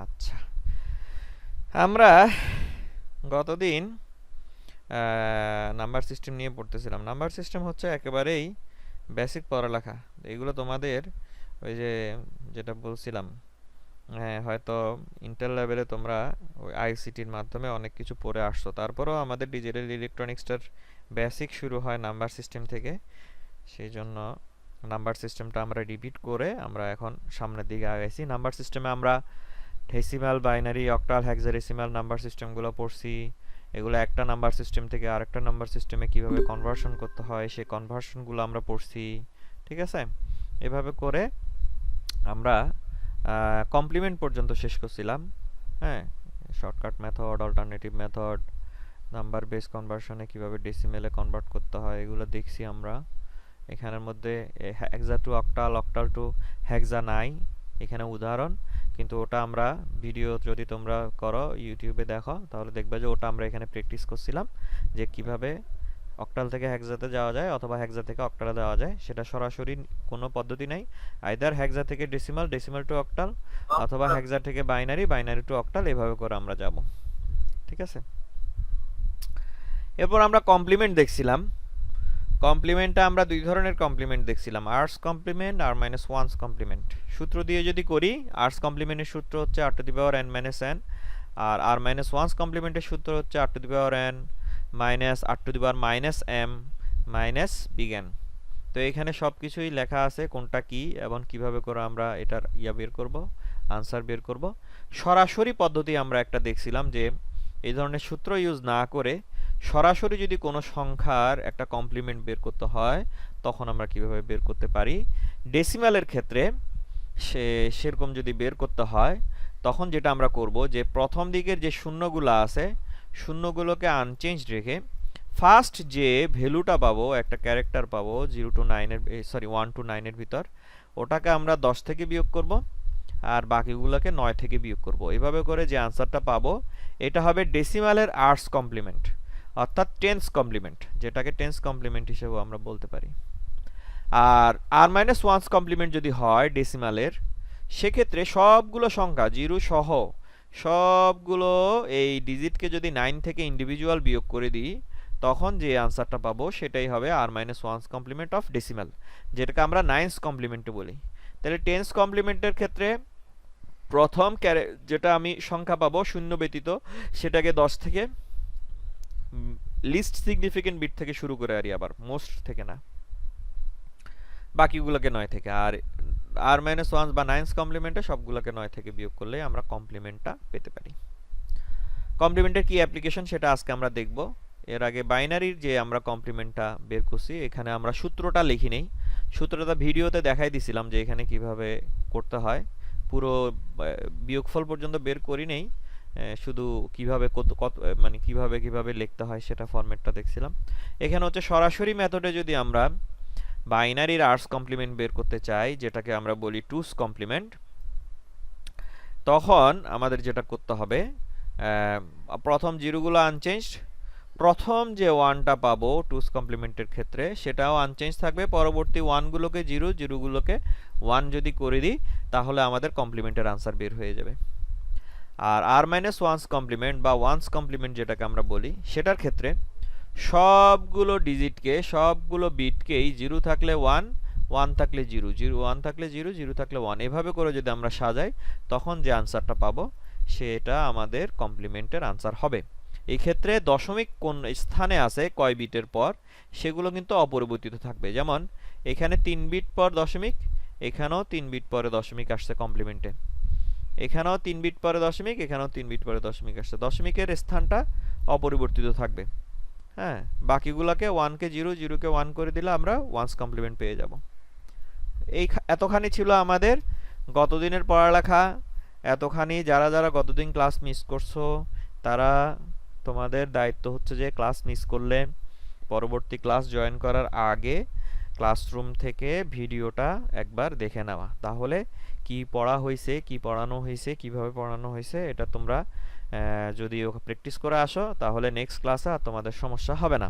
আচ্ছা, আমরা গতদিন নাম্বার সিস্টেম নিয়ে পড়তেছিলাম। নাম্বার সিস্টেম হচ্ছে একেবারেই বেসিক পড়ালেখা। এগুলো তোমাদের ওই যে যেটা বলছিলাম, হ্যাঁ হয়তো ইন্টার লেভেলে তোমরা ওই আইসিটির মাধ্যমে অনেক কিছু পড়ে আসছো, তারপরেও আমাদের ডিজিটাল ইলেকট্রনিক্সটার বেসিক শুরু হয় নাম্বার সিস্টেম থেকে। সেই জন্য নাম্বার সিস্টেমটা আমরা রিপিট করে আমরা এখন সামনের দিকে আগাইছি। নাম্বার সিস্টেমে আমরা decimal, binary, octal, hexadecimal number সিস্টেমগুলো পড়ছি। এগুলো একটা নাম্বার সিস্টেম থেকে আরেকটা নাম্বার সিস্টেমে কিভাবে কনভার্সন করতে হয় সেই কনভার্সনগুলো আমরা পড়ছি। ঠিক আছে, এভাবে করে আমরা কমপ্লিমেন্ট পর্যন্ত শেষ করছিলাম। হ্যাঁ, shortcut method, alternative method, number base কনভার্সনে কিভাবে ডেসিমেলে কনভার্ট করতে হয় এগুলো দেখছি আমরা। এখানের মধ্যে hexa to octal, octal to hexa নাই এখানে উদাহরণ, কিন্তু ওটা আমরা ভিডিও যদি তোমরা করো ইউটিউবে দেখো তাহলে দেখবে যে ওটা আমরা এখানে প্র্যাকটিস করছিলাম যে কিভাবে অক্টাল থেকে হেক্সাতে যাওয়া যায় অথবা হেক্সা থেকে অক্টালে যাওয়া যায়। সেটা সরাসরি কোনো পদ্ধতি নাই, আইদার হেক্সা থেকে ডেসিমাল, ডেসিমাল টু অক্টাল, অথবা হেক্সা থেকে বাইনারি, বাইনারি টু অক্টাল, এভাবে করে আমরা যাব। ঠিক আছে, এরপর আমরা কমপ্লিমেন্ট দেখছিলাম। কমপ্লিমেন্টটা আমরা দুই ধরনের কমপ্লিমেন্ট দেখছিলাম, আর্টস কমপ্লিমেন্ট আর মাইনাস ওয়ানস কমপ্লিমেন্ট। সূত্র দিয়ে যদি করি, আর্টস কমপ্লিমেন্টের সূত্র হচ্ছে R to the power N minus N, আর আর মাইনাস ওয়ানস কমপ্লিমেন্টের সূত্র হচ্ছে R to the power N minus R to the power minus M minus big N. তো এখানে সব কিছুই লেখা আছে কোনটা কি এবং কিভাবে করে আমরা এটার বের করব, আনসার বের করব। সরাসরি পদ্ধতি আমরা একটা দেখছিলাম যে এই ধরনের সূত্র ইউজ না করে সরাসরি যদি কোনো সংখ্যার একটা কমপ্লিমেন্ট বের করতে হয় তখন আমরা কিভাবে বের করতে পারি। ডেসিমালের ক্ষেত্রে সেরকম যদি বের করতে হয় তখন যেটা আমরা করব যে প্রথম দিকের যে শূন্যগুলো আছে শূন্যগুলোকে আনচেঞ্জড রেখে ফার্স্ট যে ভ্যালুটা পাবো, একটা ক্যারেক্টার পাবো 0 টু 9 এর, সরি 1 টু 9 এর ভিতর, ওটাকে আমরা 10 থেকে বিয়োগ করব আর বাকিগুলোকে 9 থেকে বিয়োগ করব। এভাবে করে যে আনসারটা পাবো এটা হবে ডেসিমালের আর্টস কমপ্লিমেন্ট অর্থাৎ টেন্স কমপ্লিমেন্ট, যেটাকে টেন্স কমপ্লিমেন্ট হিসেবেও আমরা বলতে পারি। আর আর মাইনাস ওয়ানস কমপ্লিমেন্ট যদি হয় ডেসিমালের, সেক্ষেত্রে সবগুলো সংখ্যা জিরো সহ সবগুলো এই ডিজিটকে যদি 9 থেকে ইন্ডিভিজুয়াল বিয়োগ করে দিই তখন যে আনসারটা পাবো সেটাই হবে R minus one's complement of decimal, যেটাকে আমরা নাইনস কমপ্লিমেন্টে বলি। তাহলে টেন্স কমপ্লিমেন্টের ক্ষেত্রে প্রথম যেটা আমি সংখ্যা পাবো শূন্য ব্যতীত সেটাকে 10 থেকে, লিস্ট সিগনিফিকেন্ট বিট থেকে শুরু করে আবার মোস্ট থেকে না, বাকিগুলোকে 9 থেকে। আর আর মাইনাস ওয়ান বা নাইনস কমপ্লিমেন্টে সবগুলোকে 9 থেকে বিয়োগ করলে আমরা কমপ্লিমেন্টটা পেতে পারি। কমপ্লিমেন্টের কি অ্যাপ্লিকেশন সেটা আজকে আমরা দেখব। এর আগে বাইনারির যে আমরা কমপ্লিমেন্টটা বের করছি এখানে আমরা সূত্রটা লিখি নেই, সূত্রটা ভিডিওতে দেখাই দিছিলাম যে এখানে কিভাবে করতে হয়, পুরো বিয়োগফল পর্যন্ত বের করি নেই, শুধু কিভাবে মানে কিভাবে লিখতে হয় সেটা ফরম্যাটটা দেখছিলাম। এখানে হচ্ছে সরাসরি মেথডে যদি আমরা বাইনারির আর্টস কমপ্লিমেন্ট বের করতে চাই যেটাকে আমরা বলি টুস কমপ্লিমেন্ট, তখন আমাদের যেটা করতে হবে প্রথম জিরোগুলো আনচেঞ্জড, প্রথম যে ওয়ানটা পাবো টুস কমপ্লিমেন্টের ক্ষেত্রে সেটাও আনচেঞ্জ থাকবে, পরবর্তী ওয়ানগুলোকে জিরো, জিরোগুলোকে ওয়ান যদি করে দিই তাহলে আমাদের কমপ্লিমেন্টের আনসার বের হয়ে যাবে। আর আর মাইনাস ওয়ানস কমপ্লিমেন্ট বা ওয়ানস কমপ্লিমেন্ট যেটাকে আমরা বলি সেটার ক্ষেত্রে সবগুলো ডিজিটকে, সবগুলো বিটকেই জিরো থাকলে ওয়ান, ওয়ান থাকলে জিরো, জিরো ওয়ান থাকলে জিরো, জিরো থাকলে ওয়ান, এভাবে করে যদি আমরা সাজাই তখন যে আনসারটা পাবো সেটা আমাদের কমপ্লিমেন্টের আনসার হবে। এই ক্ষেত্রে দশমিক কোন স্থানে আছে কয় বিটের পর সেগুলো কিন্তু অপরিবর্তিত থাকবে, যেমন এখানে 3 বিট পর দশমিক, এখানেও 3 বিট পরে দশমিক আসছে কমপ্লিমেন্টে, এখানেও 3 বিট পরে দশমিক, এখানেও 3 বিট পরে দশমিক আসছে, দশমিকের স্থানটা অপরিবর্তিত থাকবে। হ্যাঁ, বাকিগুলোকে 1 কে 0, 0 কে 1 করে দিলে আমরা ওয়ানস কমপ্লিমেন্ট পেয়ে যাব। এই এতখানি ছিল আমাদের গতদিনের পড়ালেখা। এতখানি যারা যারা গতদিন ক্লাস মিস করছো তারা, তোমাদের দায়িত্ব হচ্ছে যে ক্লাস মিস করলে পরবর্তী ক্লাস জয়েন করার আগে ক্লাসরুম থেকে ভিডিওটা একবার দেখে নেওয়া, তাহলে কি পড়া হয়েছে, কি পড়ানো হয়েছে, কিভাবে পড়ানো হয়েছে এটা তোমরা যদি প্র্যাকটিস করে আসো তাহলে নেক্সট ক্লাসে আর তোমাদের সমস্যা হবে না,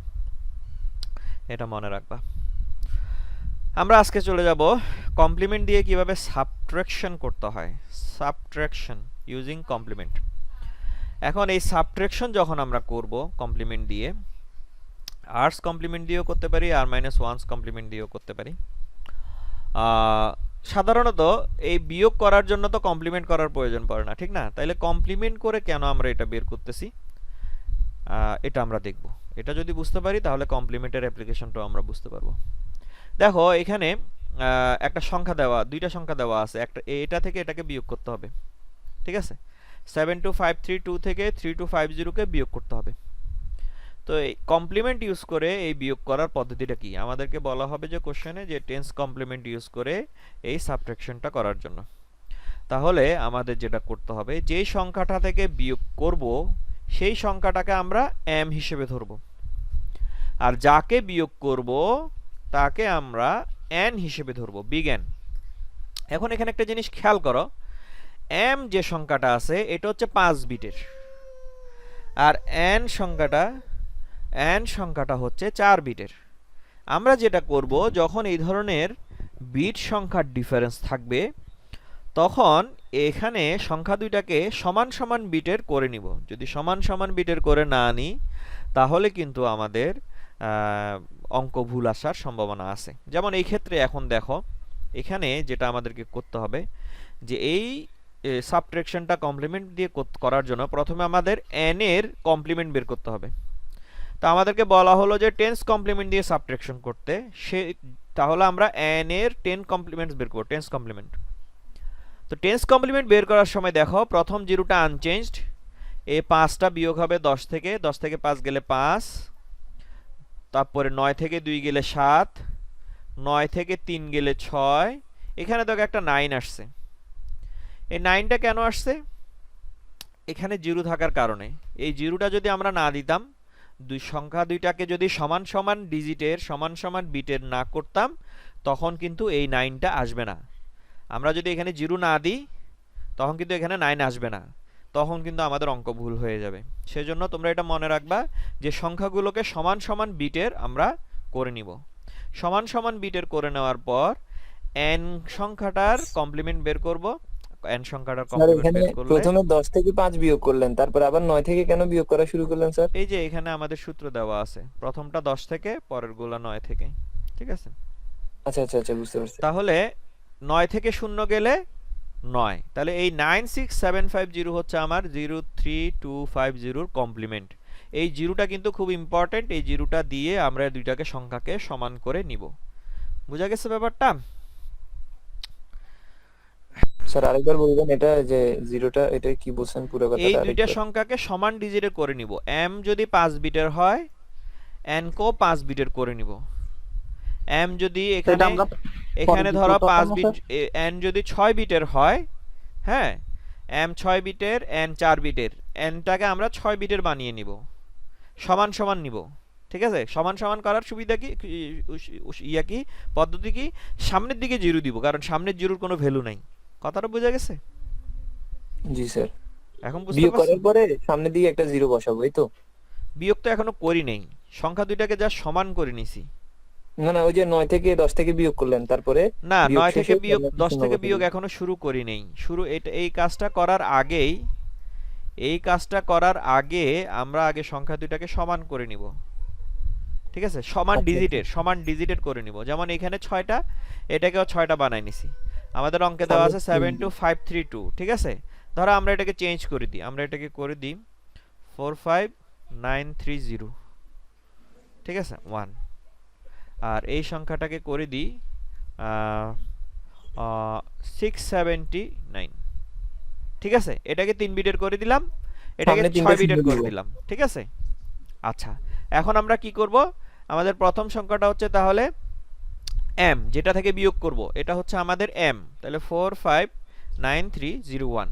এটা মনে রাখবা। আমরা আজকে চলে যাব কমপ্লিমেন্ট দিয়ে কিভাবে সাবট্রাকশন করতে হয়, সাবট্রাকশন ইউজিং কমপ্লিমেন্ট। এখন এই সাবট্রাকশন যখন আমরা করব কমপ্লিমেন্ট দিয়ে, আর্স কমপ্লিমেন্ট দিয়েও করতে পারি, আর মাইনাস ওয়ান্স কমপ্লিমেন্ট দিয়েও করতে পারি। সাধারণত এই বিয়োগ করার জন্য তো কমপ্লিমেন্ট করার প্রয়োজন পড়ে না, ঠিক না? তাইলে কমপ্লিমেন্ট করে কেন আমরা এটা বের করতেছি এটা আমরা দেখব। এটা যদি বুঝতে পারি তাহলে কমপ্লিমেন্টের অ্যাপ্লিকেশনটাও আমরা বুঝতে পারবো। দেখো এখানে একটা সংখ্যা দেওয়া, দুইটা সংখ্যা দেওয়া আছে, একটা এটা থেকে এটাকে বিয়োগ করতে হবে, ঠিক আছে? 72532 থেকে 3250 কে বিয়োগ করতে হবে। তো এই কমপ্লিমেন্ট ইউজ করে এই বিয়োগ করার পদ্ধতিটা কি আমাদেরকে বলা হবে যে কোশ্চেনে, যে টেন্স কমপ্লিমেন্ট ইউজ করে এই সাবট্রাকশনটা করার জন্য। তাহলে আমাদের যেটা করতে হবে, যেই সংখ্যাটা থেকে বিয়োগ করব সেই সংখ্যাটাকে আমরা m হিসেবে ধরব, আর যাকে বিয়োগ করব তাকে আমরা n হিসেবে ধরব, বিগ N। এখন এখানে একটা জিনিস খেয়াল করো, m যে সংখ্যাটা আছে এটা হচ্ছে 5 বিটের, আর n সংখ্যাটা হচ্ছে 4 বিটের। আমরা যেটা করব, যখন এই ধরনের বিট সংখ্যার ডিফারেন্স থাকবে তখন এখানে সংখ্যা দুইটাকে সমান সমান বিটের করে নিব। যদি সমান সমান বিটের করে না নিই তাহলে কিন্তু আমাদের অঙ্ক ভুল আসার সম্ভাবনা আছে। যেমন এই ক্ষেত্রে এখন দেখো এখানে যেটা আমাদেরকে করতে হবে, যে এই সাবট্রাকশনটা কমপ্লিমেন্ট দিয়ে করার জন্য প্রথমে আমাদের n এর কমপ্লিমেন্ট বের করতে হবে। তো আমাদেরকে বলা হলো যে টেন্স কমপ্লিমেন্ট দিয়ে সাবট্রাকশন করতে, তাহলে আমরা n এর 10 কমপ্লিমেন্টস বের করব, টেন্স কমপ্লিমেন্ট। তো টেন্স কমপ্লিমেন্ট বের করার সময় দেখো প্রথম জিরোটা আনচেঞ্জড, এই 5টা বিয়োগ হবে 10 থেকে, 10 থেকে 5 গেলে 5, তারপরে 9 থেকে 2 গেলে 7, 9 থেকে 3 গেলে 6, এখানে দেখো একটা 9 আসছে। এই 9টা কেন আসছে? এখানে জিরো থাকার কারণে। এই জিরোটা যদি আমরা না দিতাম, দুই সংখ্যা দুইটাকে যদি সমান সমান ডিজিটের, সমান সমান বিটের না করতাম, তখন কিন্তু এই 9টা আসবে না। আমরা যদি এখানে জিরো না দিই তখন কিন্তু এখানে 9 আসবে না, তখন কিন্তু আমাদের অঙ্ক ভুল হয়ে যাবে। সেজন্য তোমরা এটা মনে রাখবা যে সংখ্যাগুলোকে সমান সমান বিটের আমরা করে নিব। সমান সমান বিটের করে নেওয়ার পর n সংখ্যাটার কমপ্লিমেন্ট বের করব। n সংখ্যাটার কমপ্লিমেন্ট বের করলে প্রথমে 10 থেকে 5 বিয়োগ করলেন, তারপর আবার 9 থেকে কেন বিয়োগ করা শুরু করলেন স্যার? এই যে এখানে আমাদের সূত্র দেওয়া আছে, প্রথমটা 10 থেকে, পরের গুলা 9 থেকে, ঠিক আছে? আচ্ছা আচ্ছা আচ্ছা, বুঝতে পারছি। তাহলে 9 থেকে 0 গেলে 9, তাহলে এই 96750 হচ্ছে আমার 03250 এর কমপ্লিমেন্ট। এই জিরোটা কিন্তু খুব ইম্পর্টেন্ট, এই জিরোটা দিয়ে আমরা দুইটাকে সংখ্যাকে সমান করে নিব। বুঝা গেছে ব্যাপারটা? স্যার আরেকবার বলবেন, এটা যে জিরোটা, এটা কি বলছেন পুরো কথাটা এই দুইটা আরেকবার? সংখ্যাকে সমান ডিজিটে করে নিব। m যদি 5 বিটের হয়, n কেও 5 বিটের করে নিব। m যদি এটা আমরা এখানে পরে ধরো করতে 5 পারবো বিট, স্যার? n যদি 6 বিটের হয়, হ্যাঁ, m 6 বিটের, n 4 বিটের, n টাকে আমরা 6 বিটের বানিয়ে নিব, সমান সমান নিব, ঠিক আছে? সমান সমান করার সুবিধা কি, ইয়া কি, পদ্ধতি কি? সামনের দিকে জিরো দিব, কারণ সামনের জিরোর কোনো ভ্যালু নাই। কথাটা বোঝা গেছে? জি স্যার। এখন বুঝতে বিয়োগ পারছো? করার পরে সামনের দিকে একটা জিরো বসাবো, এই তো? বিয়োগ তো এখনো করি নেই, সংখ্যা দুইটাকে যা সমান করে নিছি। না না, ওই যে 9 থেকে 10 থেকে বিয়োগ করলেন, তারপরে না, বিয়োগ 9 থেকে শেষে বিয়োগ, 10 শূন্য থেকে বসে বিয়োগ দিই। এখনো শুরু করি নেই। এই কাজটা করার আগেই, এই কাজটা করার আগে আমরা আগে সংখ্যা দুইটাকে সমান করে নিব, ঠিক আছে? সমান আচ্ছা ডিজিটের, সমান ডিজিটের করে নিব। যেমন এখানে 6টা, এটাকেও 6টা বানাই নিছি। আমাদের অঙ্কে দেওয়া আছে 72532, ঠিক আছে? ধরো আমরা এটাকে চেঞ্জ করে দিই, আমরা এটাকে করে দিই 45930, ঠিক আছে? 1। আর এই সংখ্যাটাকে করে দিই 679, ঠিক আছে? এটাকে 3 বিটের করে দিলাম, এটাকে সামনে 6 তিনটা বিটের শূন্য করে দিব। দিলাম, ঠিক আছে? আচ্ছা, এখন আমরা কি করব? আমাদের প্রথম সংখ্যাটা হচ্ছে তাহলে m, যেটা থেকে বিয়োগ করব এটা হচ্ছে আমাদের m, তাহলে 4593001।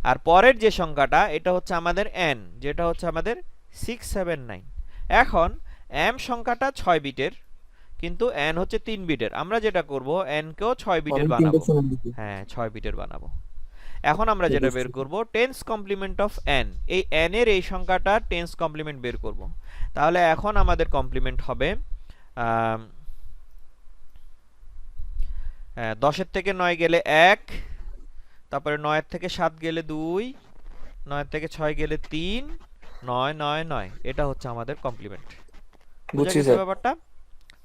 আর পরের যে সংখ্যাটা এটা হচ্ছে আমাদের n, যেটা হচ্ছে আমাদের 679। এখন m সংখ্যাটা 6 বিটের, কিন্তু n হচ্ছে 3 বিটের। আমরা যেটা করব n কেও 6 বিটের আমি তিনটা বানাবো। শূন্য দিচ্ছি। হ্যাঁ, 6 বিটের বানাবো। এখন আমরা যেটা বের বুঝছি। করব টেন্স কমপ্লিমেন্ট অফ n, এই n এর এই সংখ্যাটা টেন্স কমপ্লিমেন্ট বের করব। তাহলে এখন আমাদের কমপ্লিমেন্ট হবে 10 থেকে 9 গেলে 1, তারপরে 9 থেকে 7 গেলে 2, 9 থেকে 6 গেলে 3, 9 9 9, এটা হচ্ছে আমাদের কমপ্লিমেন্ট। বুঝা বুঝছি গেছে স্যার। ব্যাপারটা? জি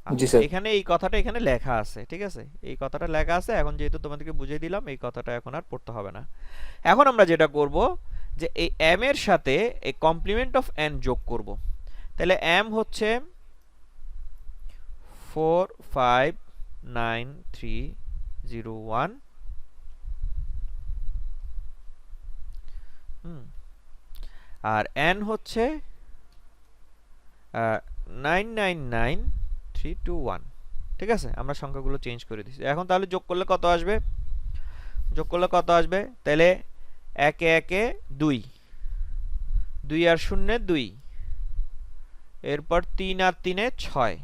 আচ্ছা, স্যার। এখানে এই কথাটা এখানে লেখা আছে, ঠিক আছে? এই কথাটা লেখা আছে, এখন যেহেতু তোমাদেরকে বুঝিয়ে দিলাম, এই কথাটা এখন আর পড়তে হবে না। এখন আমরা যেটা করব যে এই m এর সাথে এই কমপ্লিমেন্ট অফ n যোগ করব। তাহলে m হচ্ছে 4 5 9 3 0 1, আর n হচ্ছে 9 9 9 3 2 1। ঠিক আছে, আমরা সংখ্যাগুলো চেঞ্জ করে দিয়েছি। এখন তাহলে যোগ করলে কত আসবে? যোগ করলে কত আসবে? তাহলে 1 1 2, 2 আর 0 2, এরপর 3 আর 3 6,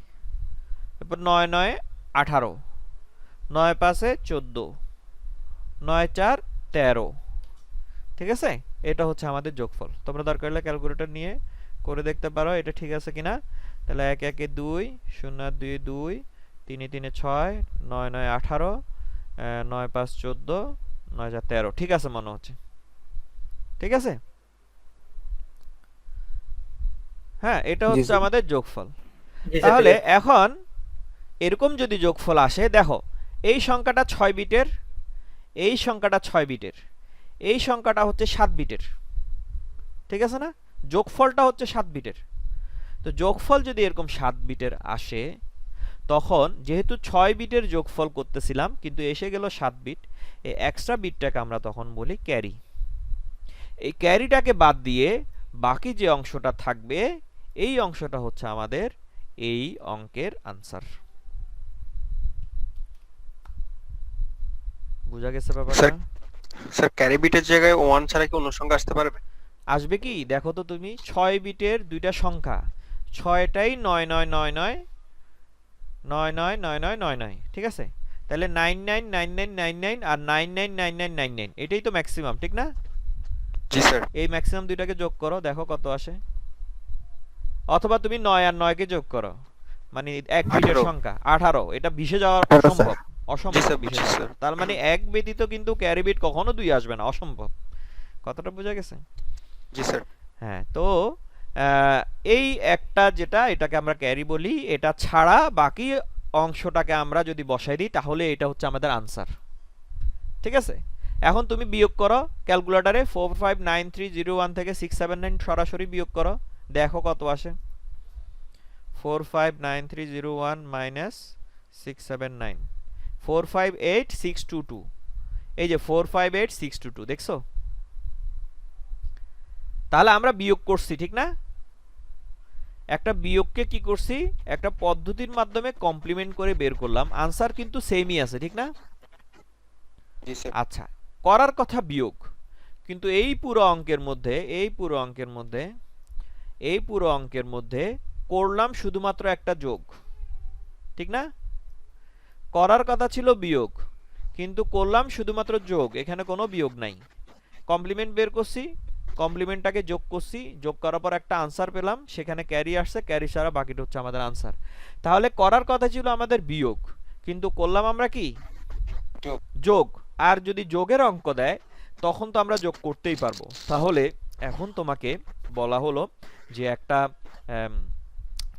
এরপর 9 9 18, 9 5 14, 9 4 13। ঠিক আছে, এটা হচ্ছে আমাদের যোগফল। তোমরা দরকার হলে ক্যালকুলেটর নিয়ে করে দেখতে পারো এটা ঠিক আছে কিনা। তাহলে 1 1 2, 0 2 2, 3 3 6, 9 9 18, 9 5 14, 9 4 13, ঠিক আছে মনে হচ্ছে। ঠিক আছে, হ্যাঁ, এটা জি হচ্ছে স্যার। আমাদের যোগফল। জি স্যার, তাহলে ঠিক আছে। এখন এরকম যদি যোগফল আসে, দেখো এই সংখ্যাটা 6 বিটের, এই সংখ্যাটা 6 বিটের, এই সংখ্যাটা হচ্ছে 7 বিটের। ঠিক আছে না? যোগফলটা হচ্ছে 7 বিটের। তো যোগফল যদি এরকম 7 বিটের আসে, তখন যেহেতু 6 বিটের যোগফল করতেছিলাম কিন্তু এসে গেল 7 বিট, এই এক্সট্রা বিটটাকে আমরা তখন বলি ক্যারি। এই ক্যারিটাকে বাদ দিয়ে বাকি যে অংশটা থাকবে, এই অংশটা হচ্ছে আমাদের এই অঙ্কের আনসার। বুঝা গেছে ব্যাপারটা? স্যার ক্যারি বিটের জায়গায় 1 ছাড়া কি অন্য সংখ্যা আসতে পারবে? আসবে কি দেখো তো তুমি, 6 বিটের দুইটা সংখ্যা, 6টাই 9 9 9 9 9 9 9 9 9 9, ঠিক আছে? তাহলে 999999 আর 999999, এটাই তো ম্যাক্সিমাম, ঠিক না? জি স্যার। এই ম্যাক্সিমাম দুইটাকে যোগ করো, দেখো কত আসে। অথবা তুমি 9 আর 9 কে যোগ করো, মানে এক বিটের 18। সংখ্যা 18, এটা 20 যাওয়া 18 স্যার। অসম্ভব, জি অসম্ভব স্যার, 20 বুঝছি যাওয়া। স্যার। তার মানে এক ব্যতীত কিন্তু ক্যারি বিট কখনো 2 আসবে না, অসম্ভব। কথাটা বোঝা গেছে? জি স্যার। হ্যাঁ, তো এই একটা যেটা, এটাকে আমরা ক্যারি বলি, এটা ছাড়া বাকি অংশটাকে আমরা যদি বসাই দিই তাহলে এটা হচ্ছে আমাদের আনসার। ঠিক আছে, এখন তুমি বিয়োগ করো ক্যালকুলেটরে, 459301 থেকে 679 সরাসরি বিয়োগ করো, দেখো কত আসে। 459301 মাইনাস 679, 458622, এই যে 458622, দেখছো? তাহলে আমরা বিয়োগ করছি, ঠিক না? একটা বিয়োগকে কি করছি, একটা পদ্ধতির মাধ্যমে কমপ্লিমেন্ট করে বের করলাম, আনসার কিন্তু সেমই আছে, ঠিক না? জি স্যার। আচ্ছা, করার কথা বিয়োগ, কিন্তু এই পুরো অঙ্কের মধ্যে, এই পুরো অঙ্কের মধ্যে, এই পুরো অঙ্কের মধ্যে করলাম শুধুমাত্র একটা যোগ, ঠিক না? করার কথা ছিল বিয়োগ, কিন্তু করলাম শুধুমাত্র যোগ, এখানে কোনো বিয়োগ নাই। কমপ্লিমেন্ট বের করছি, কমপ্লিমেন্টটাকে যোগ করছি, যোগ করার পর একটা আনসার পেলাম, সেখানে ক্যারি আসছে, ক্যারি ছাড়া বাকিটা হচ্ছে আমাদের আনসার। তাহলে করার কথা ছিল আমাদের বিয়োগ, কিন্তু করলাম আমরা কি? যোগ। যোগ। আর যদি যোগের অঙ্ক দেয় তখন তো আমরা যোগ করতেই পারবো। তাহলে এখন তোমাকে বলা হলো যে একটা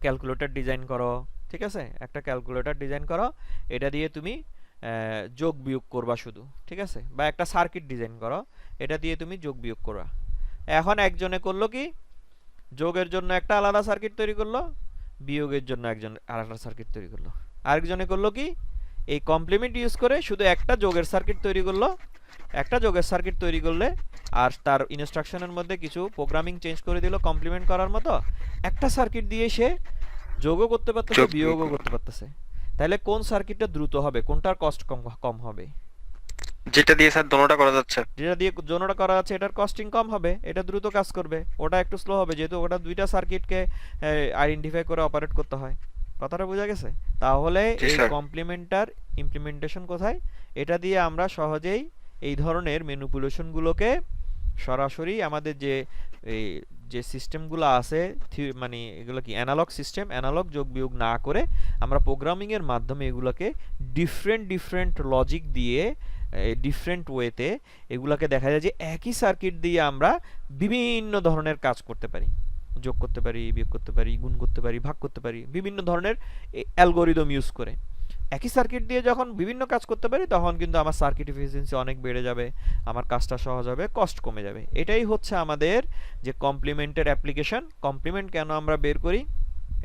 ক্যালকুলেটর ডিজাইন করো, ঠিক আছে? একটা ক্যালকুলেটর ডিজাইন করো, এটা দিয়ে তুমি যোগ বিয়োগ করবা শুধু, ঠিক আছে? বা একটা সার্কিট ডিজাইন করো, এটা দিয়ে তুমি যোগ বিয়োগ করবা। এখন একজনে করলো কি, যোগের জন্য একটা আলাদা সার্কিট তৈরি করলো, বিয়োগের জন্য একজন আলাদা সার্কিট তৈরি করলো। আরেকজনে করলো কি, এই কমপ্লিমেন্ট ইউজ করে শুধু একটা যোগের সার্কিট তৈরি করলো। একটা যোগের সার্কিট তৈরি করলে আর তার ইনস্ট্রাকশনের মধ্যে কিছু প্রোগ্রামিং চেঞ্জ করে দিল কমপ্লিমেন্ট করার মতো, একটা সার্কিট দিয়ে সে যোগও করতে পারতেছে, যোগ বিয়োগও বিয়োগ করতে পারতেছে। তাহলে কোন সার্কিটটা দ্রুত হবে, কোনটার কস্ট কম কম হবে? যেটা দিয়ে স্যার দোনোটা করা যাচ্ছে। যেটা দিয়ে জোনটা করা আছে এটার কস্টিং কম হবে, এটা দ্রুত কাজ করবে। ওটা একটু স্লো হবে, যেহেতু ওটা দুইটা সার্কিটকে আইডেন্টিফাই করে অপারেট করতে হয়। কথাটা বোঝা গেছে? তাহলে জি এই স্যার। কমপ্লিমেন্টার ইমপ্লিমেন্টেশন কোথায়? এটা দিয়ে আমরা সহজেই এই ধরনের ম্যানিপুলেশনগুলোকে সরাসরি আমাদের যে এই যে সিস্টেমগুলো আছে মানে এগুলো কি অ্যানালগ সিস্টেম, অ্যানালগ যোগ বিয়োগ না করে আমরা প্রোগ্রামিং এর মাধ্যমে এগুলোকে ডিফারেন্ট লজিক দিয়ে ডিফারেন্ট ওয়েতে এগুলোকে দেখা যায় যে একই সার্কিট দিয়ে আমরা বিভিন্ন ধরনের কাজ করতে পারি, যোগ করতে পারি, বিয়োগ করতে পারি, গুণ করতে পারি, ভাগ করতে পারি, বিভিন্ন ধরনের অ্যালগরিদম ইউজ করে। একই সার্কিট দিয়ে যখন বিভিন্ন কাজ করতে পারি তখন কিন্তু আমার সার্কিট এফিসিয়েন্সি অনেক বেড়ে যাবে, আমার কাজটা সহজ হবে, কস্ট কমে যাবে। এটাই হচ্ছে আমাদের যে কমপ্লিমেন্টের অ্যাপ্লিকেশন। কমপ্লিমেন্ট কেন আমরা বের করি,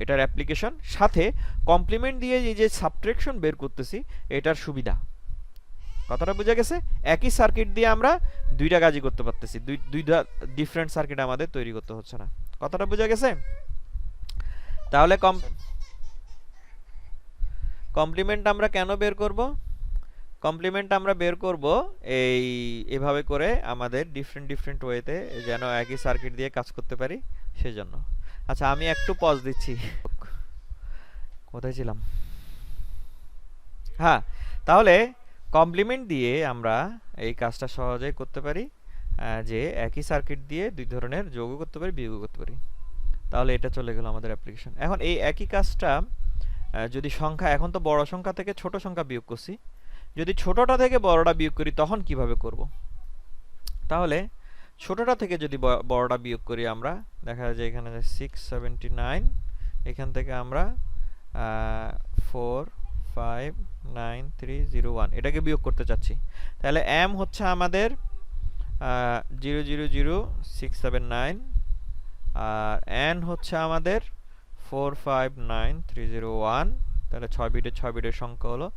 এটার অ্যাপ্লিকেশন, সাথে কমপ্লিমেন্ট দিয়ে এই যে সাবট্রাকশন বের করতেছি এটার সুবিধা। কথাটা বোঝা গেছে? একই সার্কিট দিয়ে আমরা দুইটা কাজই করতে পারতেছি, দুইটা ডিফারেন্ট সার্কিট আমাদের তৈরি করতে হচ্ছে না। কথাটা বোঝা গেছে? তাহলে কমপ্লিমেন্ট আমরা কেন বের করব? কমপ্লিমেন্ট আমরা বের করব এভাবে করে আমাদের ডিফারেন্ট ওয়েতে যেন একই সার্কিট দিয়ে কাজ করতে পারি সেজন্য। আচ্ছা আমি একটু পজ দিচ্ছি, কোথায় ছিলাম? হ্যাঁ, তাহলে কমপ্লিমেন্ট দিয়ে আমরা এই কাজটা সহজেই করতে পারি, যে একই সার্কিট দিয়ে দুই ধরনের যোগও করতে পারি, বিয়োগও করতে পারি। তাহলে এটা চলে গেল আমাদের অ্যাপ্লিকেশন। এখন এই একই কাজটা যদি সংখ্যা, এখন তো বড় সংখ্যা থেকে ছোট সংখ্যা বিয়োগ করছি, যদি ছোটটা থেকে বড়টা বিয়োগ করি তখন কিভাবে করব? তাহলে ছোটটা থেকে যদি বড়টা বিয়োগ করি আমরা, দেখা যায় যে এখানে 679, এখান থেকে আমরা 459,301 এটাকে বিয়োগ করতে চাচ্ছি। তাহলে m হচ্ছে আমাদের 000679 আর n হচ্ছে আমাদের 459,301। তাহলে 6 বিটের সংখ্যা হলো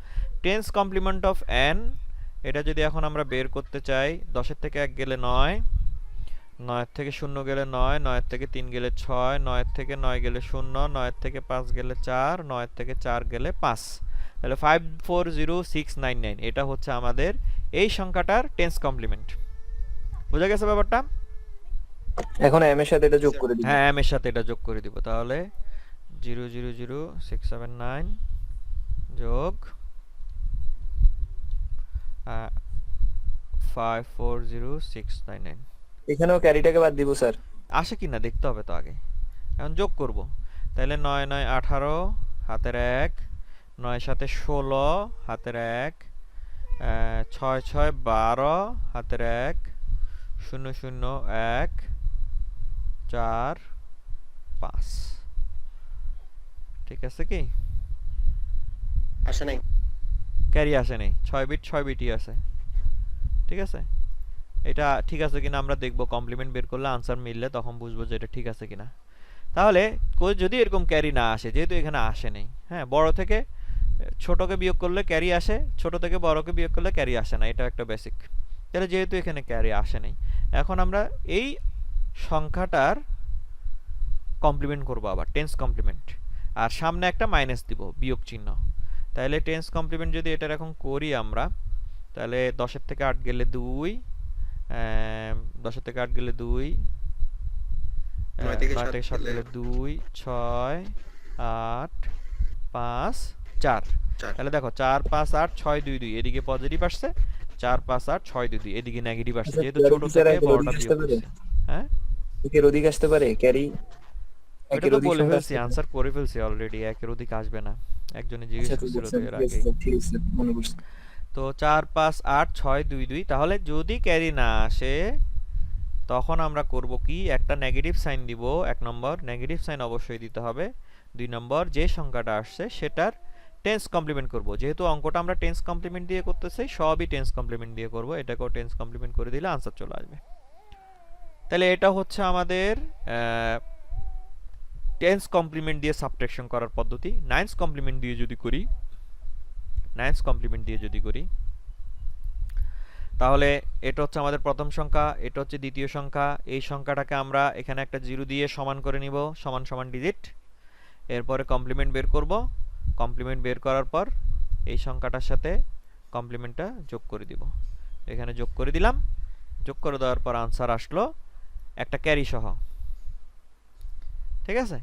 টেন্স কমপ্লিমেন্ট অফ n। এটা যদি এখন আমরা বের করতে চাই, 10 থেকে 1 গেলে 9, 9 থেকে 0 গেলে 9, 9 থেকে 3 গেলে 6, 9 থেকে 9 গেলে 0, 9 থেকে 5 গেলে 4, 9 থেকে 4 গেলে 5। তাহলে 540699 এটা হচ্ছে আমাদের এই সংখ্যাটার টেন্স কমপ্লিমেন্ট। বুঝা গেছে ব্যাপারটা? এখন m এর সাথে এটা যোগ করে দিই। হ্যাঁ, m এর সাথে এটা যোগ করে দিব। তাহলে 000679 যোগ 540699 এখানেও ক্যারিটাকে বাদ দিব স্যার। আসে কিনা দেখতে হবে তো আগে। এখন যোগ করব। তাহলে 9 9 18 হাতের 1, 9 7 16 হাতের 1, 6 6 12 হাতের 1, 0 0 1 4 5। ঠিক আছে কি? আসে নাই? ক্যারি আসে নাই, 6 বিটই আছে। ঠিক আছে, এটা ঠিক আছে কিনা আমরা দেখব, কমপ্লিমেন্ট বের করলে আনসার মিললে তখন বুঝবো যে এটা ঠিক আছে কিনা। তাহলে যদি এরকম ক্যারি না আসে, যেহেতু এখানে আসে নেই, হ্যাঁ, বড় থেকে ছোটকে বিয়োগ করলে ক্যারি আসে, ছোট থেকে বড়কে বিয়োগ করলে ক্যারি আসে না, এটা একটা বেসিক। তাহলে যেহেতু এখানে ক্যারি আসে নেই, এখন আমরা এই সংখ্যাটার কমপ্লিমেন্ট করব, আবার টেন্স কমপ্লিমেন্ট, আর সামনে একটা মাইনাস দিব, বিয়োগ চিহ্ন। তাহলে টেন্স কমপ্লিমেন্ট যদি এটার এখন করি আমরা, তাহলে 10 থেকে 8 গেলে 2, 10 থেকে 8 গেলে 2, 9 থেকে 7 গেলে 2, 6 8 5 4। তাহলে দেখো 4 5 8 6 2 2 এদিকে পজিটিভ আসছে, 4 5 8 6 2 2 এদিকে নেগেটিভ আসছে, যেহেতু ছোট থেকে বড়টা বিয়োগ করছি। হ্যাঁ, একের অধিক আসতে পারে ক্যারি, এটা তো বলে ফেলছি, আনসার করে ফেলছি অলরেডি, একের অধিক আসবে না, একজনে জিজ্ঞেস করছিল তো এর আগে। ঠিক আছে মনে পড়ছে। তো 4 5 8 6 2 2। তাহলে যদি ক্যারি না আসে তখন আমরা করব কি, একটা নেগেটিভ সাইন দিব। 1 নম্বর নেগেটিভ সাইন অবশ্যই দিতে হবে। 2 নম্বর যে সংখ্যাটা আসছে সেটার টেন্স কমপ্লিমেন্ট করব, যেহেতু অঙ্কটা আমরা টেন্স কমপ্লিমেন্ট দিয়ে করতেছি, সবই টেন্স কমপ্লিমেন্ট দিয়ে করব, এটাকেও টেন্স কমপ্লিমেন্ট করে দিলে আনসার চলে আসবে। তাহলে এটা হচ্ছে আমাদের টেন্স কমপ্লিমেন্ট দিয়ে সাবট্রাকশন করার পদ্ধতি। নাইন্স কমপ্লিমেন্ট দিয়ে যদি করি, তাহলে এটা হচ্ছে আমাদের প্রথম সংখ্যা, এটা হচ্ছে দ্বিতীয় সংখ্যা, এই সংখ্যাটাকে আমরা এখানে একটা 0 দিয়ে সমান করে নিব, সমান সমান ডিজিট। এরপরে কমপ্লিমেন্ট বের করব, কমপ্লিমেন্ট বের করার পর এই সংখ্যাটার সাথে কমপ্লিমেন্টটা যোগ করে দিব। এখানে যোগ করে দিলাম, যোগ করে দেওয়ার পর আনসার আসলো একটা ক্যারি সহ। ঠিক আছে,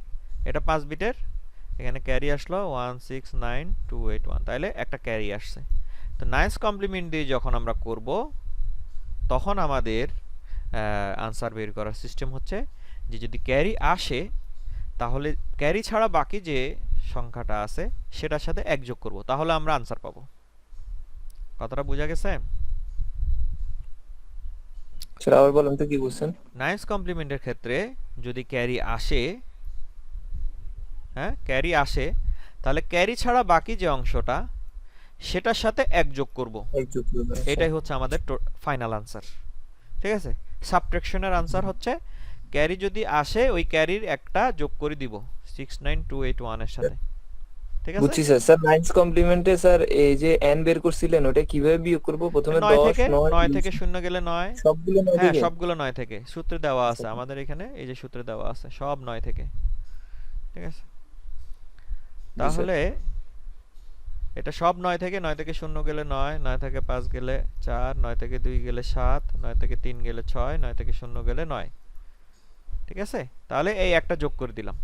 এটা 5 বিটের, এখানে ক্যারি আসলো 169281, তাহলে একটা ক্যারি আসছে। তো নাইন্স কমপ্লিমেন্ট দিয়ে যখন আমরা করব তখন আমাদের আনসার বের করার সিস্টেম হচ্ছে যে যদি ক্যারি আসে তাহলে ক্যারি ছাড়া বাকি যে সংখ্যাটা আছে সেটার সাথে 1 যোগ করব, তাহলে আমরা আনসার পাবো। কথাটা বোঝা গেছে? স্যার আবার বলেন তো কি বলছেন? নাইন্স কমপ্লিমেন্টের ক্ষেত্রে যদি ক্যারি আসে, হ্যাঁ ক্যারি আসে, তাহলে ক্যারি ছাড়া বাকি যে অংশটা সেটার সাথে 1 যোগ করব। এক যোগ করবেন, আচ্ছা। এটাই হচ্ছে আমাদের ফাইনাল আনসার। ঠিক আছে, সাবট্রাকশনের আনসার হচ্ছে ক্যারি যদি আসে ওই ক্যারির একটা যোগ করে দিব 69281 এর সাথে। ঠিক আছে, বুঝছি স্যার। স্যার নাইন্স কমপ্লিমেন্টে স্যার এই যে n বের করছিলেন ওটা কিভাবে বিয়োগ করব? প্রথমে 9 10 থেকে 9 9 থেকে 0 গেলে 9। সবগুলো 9 হ্যাঁ থেকে? সবগুলো 9 থেকে, সূত্রে দেওয়া আছে আমাদের এখানে, এই যে সূত্রে দেওয়া আছে সব 9 থেকে। ঠিক আছে, জি স্যার। তাহলে এটা সব 9 থেকে, 9 থেকে 0 গেলে 9, 9 থেকে 5 গেলে 4, 9 থেকে 2 গেলে 7, 9 থেকে 3 গেলে 6, 9 থেকে 0 গেলে 9। ঠিক আছে, তাহলে এই একটা যোগ করে দিলাম।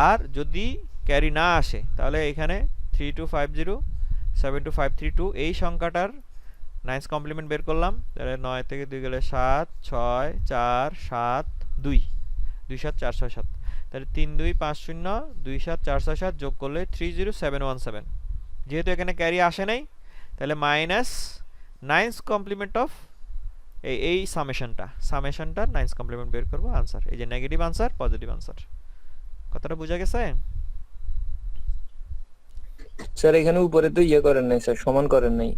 আর যদি ক্যারি না আসে তাহলে এখানে 3250 72532 এই সংখ্যাটার নাইন্স কমপ্লিমেন্ট বের করলাম। তাহলে 9 থেকে 2 গেলে 7, 6, 4, 7, 2, 2 7 4 6 7, তাহলে 3 2 5 0 2 7 4 6 7 যোগ করলে 30717। যেহেতু এখানে ক্যারি আসে নাই তাহলে মাইনাস নাইন্স কমপ্লিমেন্ট অফ এই সামেশনটা নাইন্স কমপ্লিমেন্ট বের করব, আনসার এই যে নেগেটিভ আনসার পজিটিভ আনসার। কথাটা বোঝা গেছে? স্যার এখানে উপরে তো ইয়ে করেন নাই স্যার, সমান করেন নাই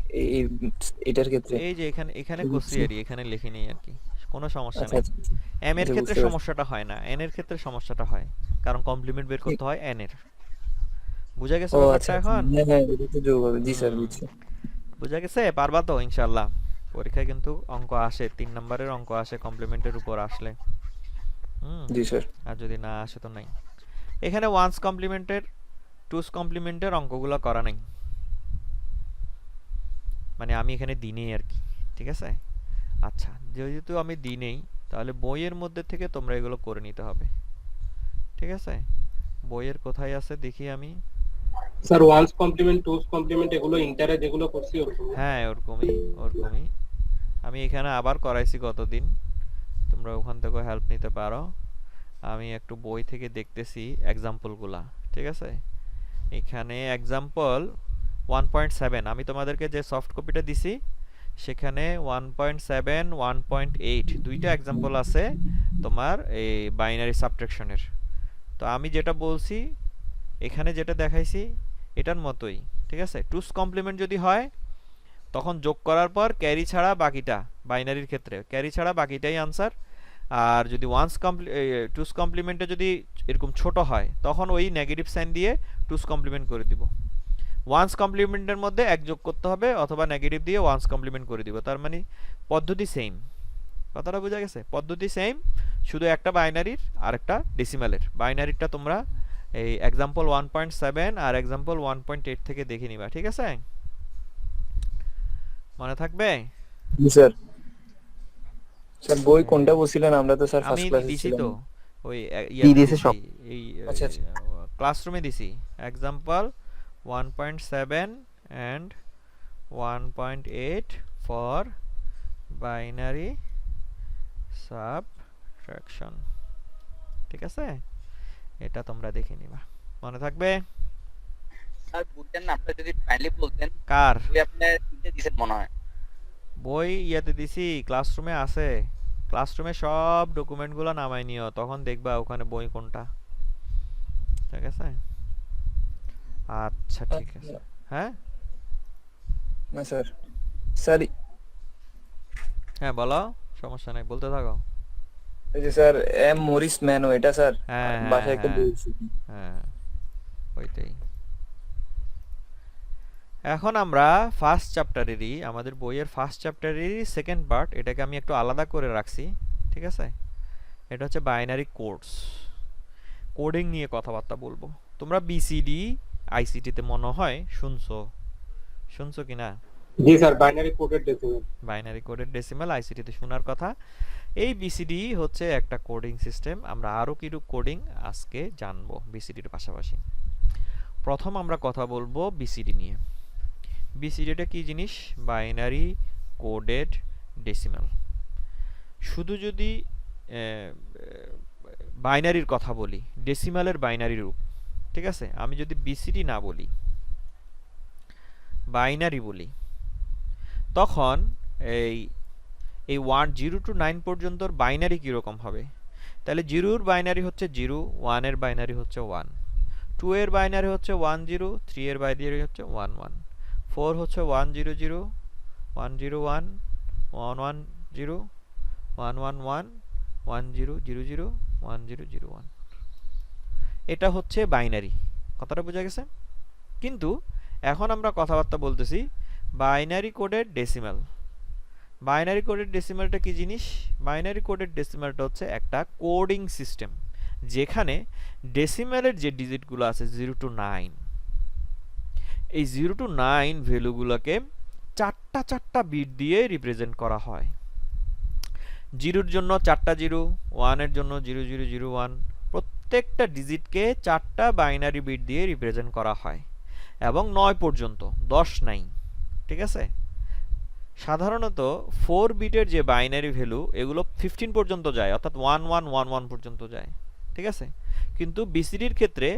এটার ক্ষেত্রে। এই যে এখানে বুঝছি। কসি এখানে লিখে নেই আর কি, কোনো সমস্যা আচ্ছা নেই। আচ্ছা আচ্ছা। এম এর আচ্ছা, ক্ষেত্রে বুঝতে পারছি। সমস্যাটা হয় না, এন এর ক্ষেত্রে সমস্যাটা হয়, কারণ কমপ্লিমেন্ট বের করতে হয় এন এর। বুঝা গেছে ও ব্যাপারটা আচ্ছা আচ্ছা। এখন? হ্যাঁ হ্যাঁ, এটা তো যোগ হবে। জি স্যার, হুম, বুঝছি। বুঝা গেছে? পারবা তো ইনশাআল্লাহ? পরীক্ষায় কিন্তু অঙ্ক আসে, 3 নম্বরের অঙ্ক আসে কমপ্লিমেন্টের উপর আসলে। হুম, জি স্যার। আর যদি না আসে তো নাই। এখানে ওয়ান্স কমপ্লিমেন্টের টুস কমপ্লিমেন্টের অঙ্কগুলো করা নাই, মানে আমি এখানে দিই নেই আর কি। ঠিক আছে, আচ্ছা যেহেতু আমি দিই নেই তাহলে বইয়ের মধ্যে থেকে তোমরা এগুলো করে নিতে হবে। ঠিক আছে, বইয়ের কোথায় আছে দেখি আমি। Sir ones complement two's complement এগুলো ইন্টারে যেগুলো করছি ওরকম। হ্যাঁ ওরকমই আমি এখানে আবার করাইছি গতদিন, তোমরা ওখান থেকে হেল্প নিতে পারো। আমি একটু বই থেকে দেখতেছি এক্সাম্পলগুলা। ঠিক আছে, এখানে এক্সাম্পল 1.7 আমি তোমাদেরকে যে সফট কপিটা দিছি সেখানে 1.7 1.8 দুইটা এক্সাম্পল আছে তোমার এই বাইনারি সাবট্রাকশনের। তো আমি যেটা বলছি এখানে যেটা দেখাইছি এটার মতোই। ঠিক আছে, টুস কমপ্লিমেন্ট যদি হয় তখন যোগ করার পর ক্যারি ছাড়া বাকিটা, বাইনারির ক্ষেত্রে ক্যারি ছাড়া বাকিটাই আনসার। আর যদি টুস কমপ্লিমেন্টে যদি এরকম ছোট হয় তখন ওই নেগেটিভ সাইন দিয়ে টুস কমপ্লিমেন্ট করে দিব। ওয়ান্স কমপ্লিমেন্টের মধ্যে 1 যোগ করতে হবে অথবা নেগেটিভ দিয়ে ওয়ান্স কমপ্লিমেন্ট করে দিব, তার মানে পদ্ধতি সেম। কথাটা বোঝা গেছে? পদ্ধতি সেম, শুধু একটা বাইনারির আর একটা ডেসিমালের। বাইনারিটা তোমরা এই এক্সাম্পল 1.7 আর এক্সাম্পল 1.8 থেকে দেখে নিবা। ঠিক আছে, মনে থাকবে? জি স্যার। স্যার বই কোনটা বলছিলেন? আমরা তো স্যার আমি ফার্স্ট ক্লাসে দিছি ছিলাম। তো, ওই দিয়ে দিয়েছে সব। এই আচ্ছা আচ্ছা। ক্লাসরুমে দিছি example 1.7 and 1.8 for binary subtraction. ঠিক আছে, এটা তোমরা দেখে নিবা, মনে থাকবে? স্যার বইটার নামটা যদি কাইন্ডলি বলতেন। কার বই আপনি তিনটে দিয়েছেন মনে হয়। বই? ইয়াতে দিছি, ক্লাসরুমে আছে। ক্লাসরুমে সব ডকুমেন্টগুলো নামাই নিও, তখন দেখবা ওখানে বই কোনটা। ঠিক আছে, আচ্ছা ঠিক আছে। হ্যাঁ না স্যার। স্যার হ্যাঁ বলো, সমস্যা নাই, বলতে থাকো। এই যে স্যার এম মরিস ম্যানো, এটা স্যার হ্যাঁ হ্যাঁ বাসায় একটা হ্যাঁ বই ছিল। হ্যাঁ, ওইটাই। এখন আমরা ফার্স্ট চ্যাপ্টারেরই, আমাদের বইয়ের ফার্স্ট চ্যাপ্টারেরই সেকেন্ড পার্ট, এটাকে আমি একটু আলাদা করে রাখছি। ঠিক আছে, এটা হচ্ছে বাইনারি কোডস, কোডিং নিয়ে কথাবার্তা বলবো। তোমরা বিসিডি আইসিটিতে মনে হয় শুনছো কি না? জি sir, binary coded decimal. Binary কোডের ডেসিমাল আইসিটিতে শোনার কথা। এই বিসিডি হচ্ছে একটা কোডিং সিস্টেম, আমরা আরও কিছু কোডিং আজকে জানবো বিসিডির পাশাপাশি। প্রথম আমরা কথা বলবো বিসিডি নিয়ে। বিসিডিটা কি জিনিস? Binary coded decimal. শুধু যদি বাইনারির কথা বলি, ডেসিমালের বাইনারি রূপ, ঠিক আছে? আমি যদি বিসিডি না বলি, বাইনারি বলি, তখন এই এই 0 to 9 পর্যন্ত বাইনারি কীরকম হবে? তাহলে 0 এর বাইনারি হচ্ছে 0, 1 এর বাইনারি হচ্ছে 1, 2 এর বাইনারি হচ্ছে 1 0, 3 এর বাইনারি হচ্ছে 1 1, 4 হচ্ছে 1 0 0, 1 0 1, 1 1 0, 1 1 1, 1 0 0 0, 1 0 0 1। এটা হচ্ছে বাইনারি। কথাটা বোঝা গেছে? কিন্তু এখন আমরা কথাবার্তা বলতেছি বাইনারি কোডের ডেসিমাল। বাইনারি কোডের ডেসিমালটা কি জিনিস? বাইনারি কোডের ডেসিমালটা হচ্ছে একটা কোডিং সিস্টেম, যেখানে ডেসিমালের যে ডিজিটগুলো আছে 0 to 9, এই 0 to 9 ভ্যালুগুলোকে চারটা বিট দিয়ে রিপ্রেজেন্ট করা হয়। 0 এর জন্য 4টা 0, 1 এর জন্য 0 0 0 1, প্রত্যেকটা ডিজিটকে 4টা বাইনারি বিট দিয়ে রিপ্রেজেন্ট করা হয় এবং 9 পর্যন্ত, 10 নাই, ঠিক আছে? সাধারণত 4 বিটের যে বাইনারি ভ্যালু এগুলো 15 পর্যন্ত যায়, অর্থাৎ 1 1 1 1 পর্যন্ত যায়, ঠিক আছে? কিন্তু বিসিডির ক্ষেত্রে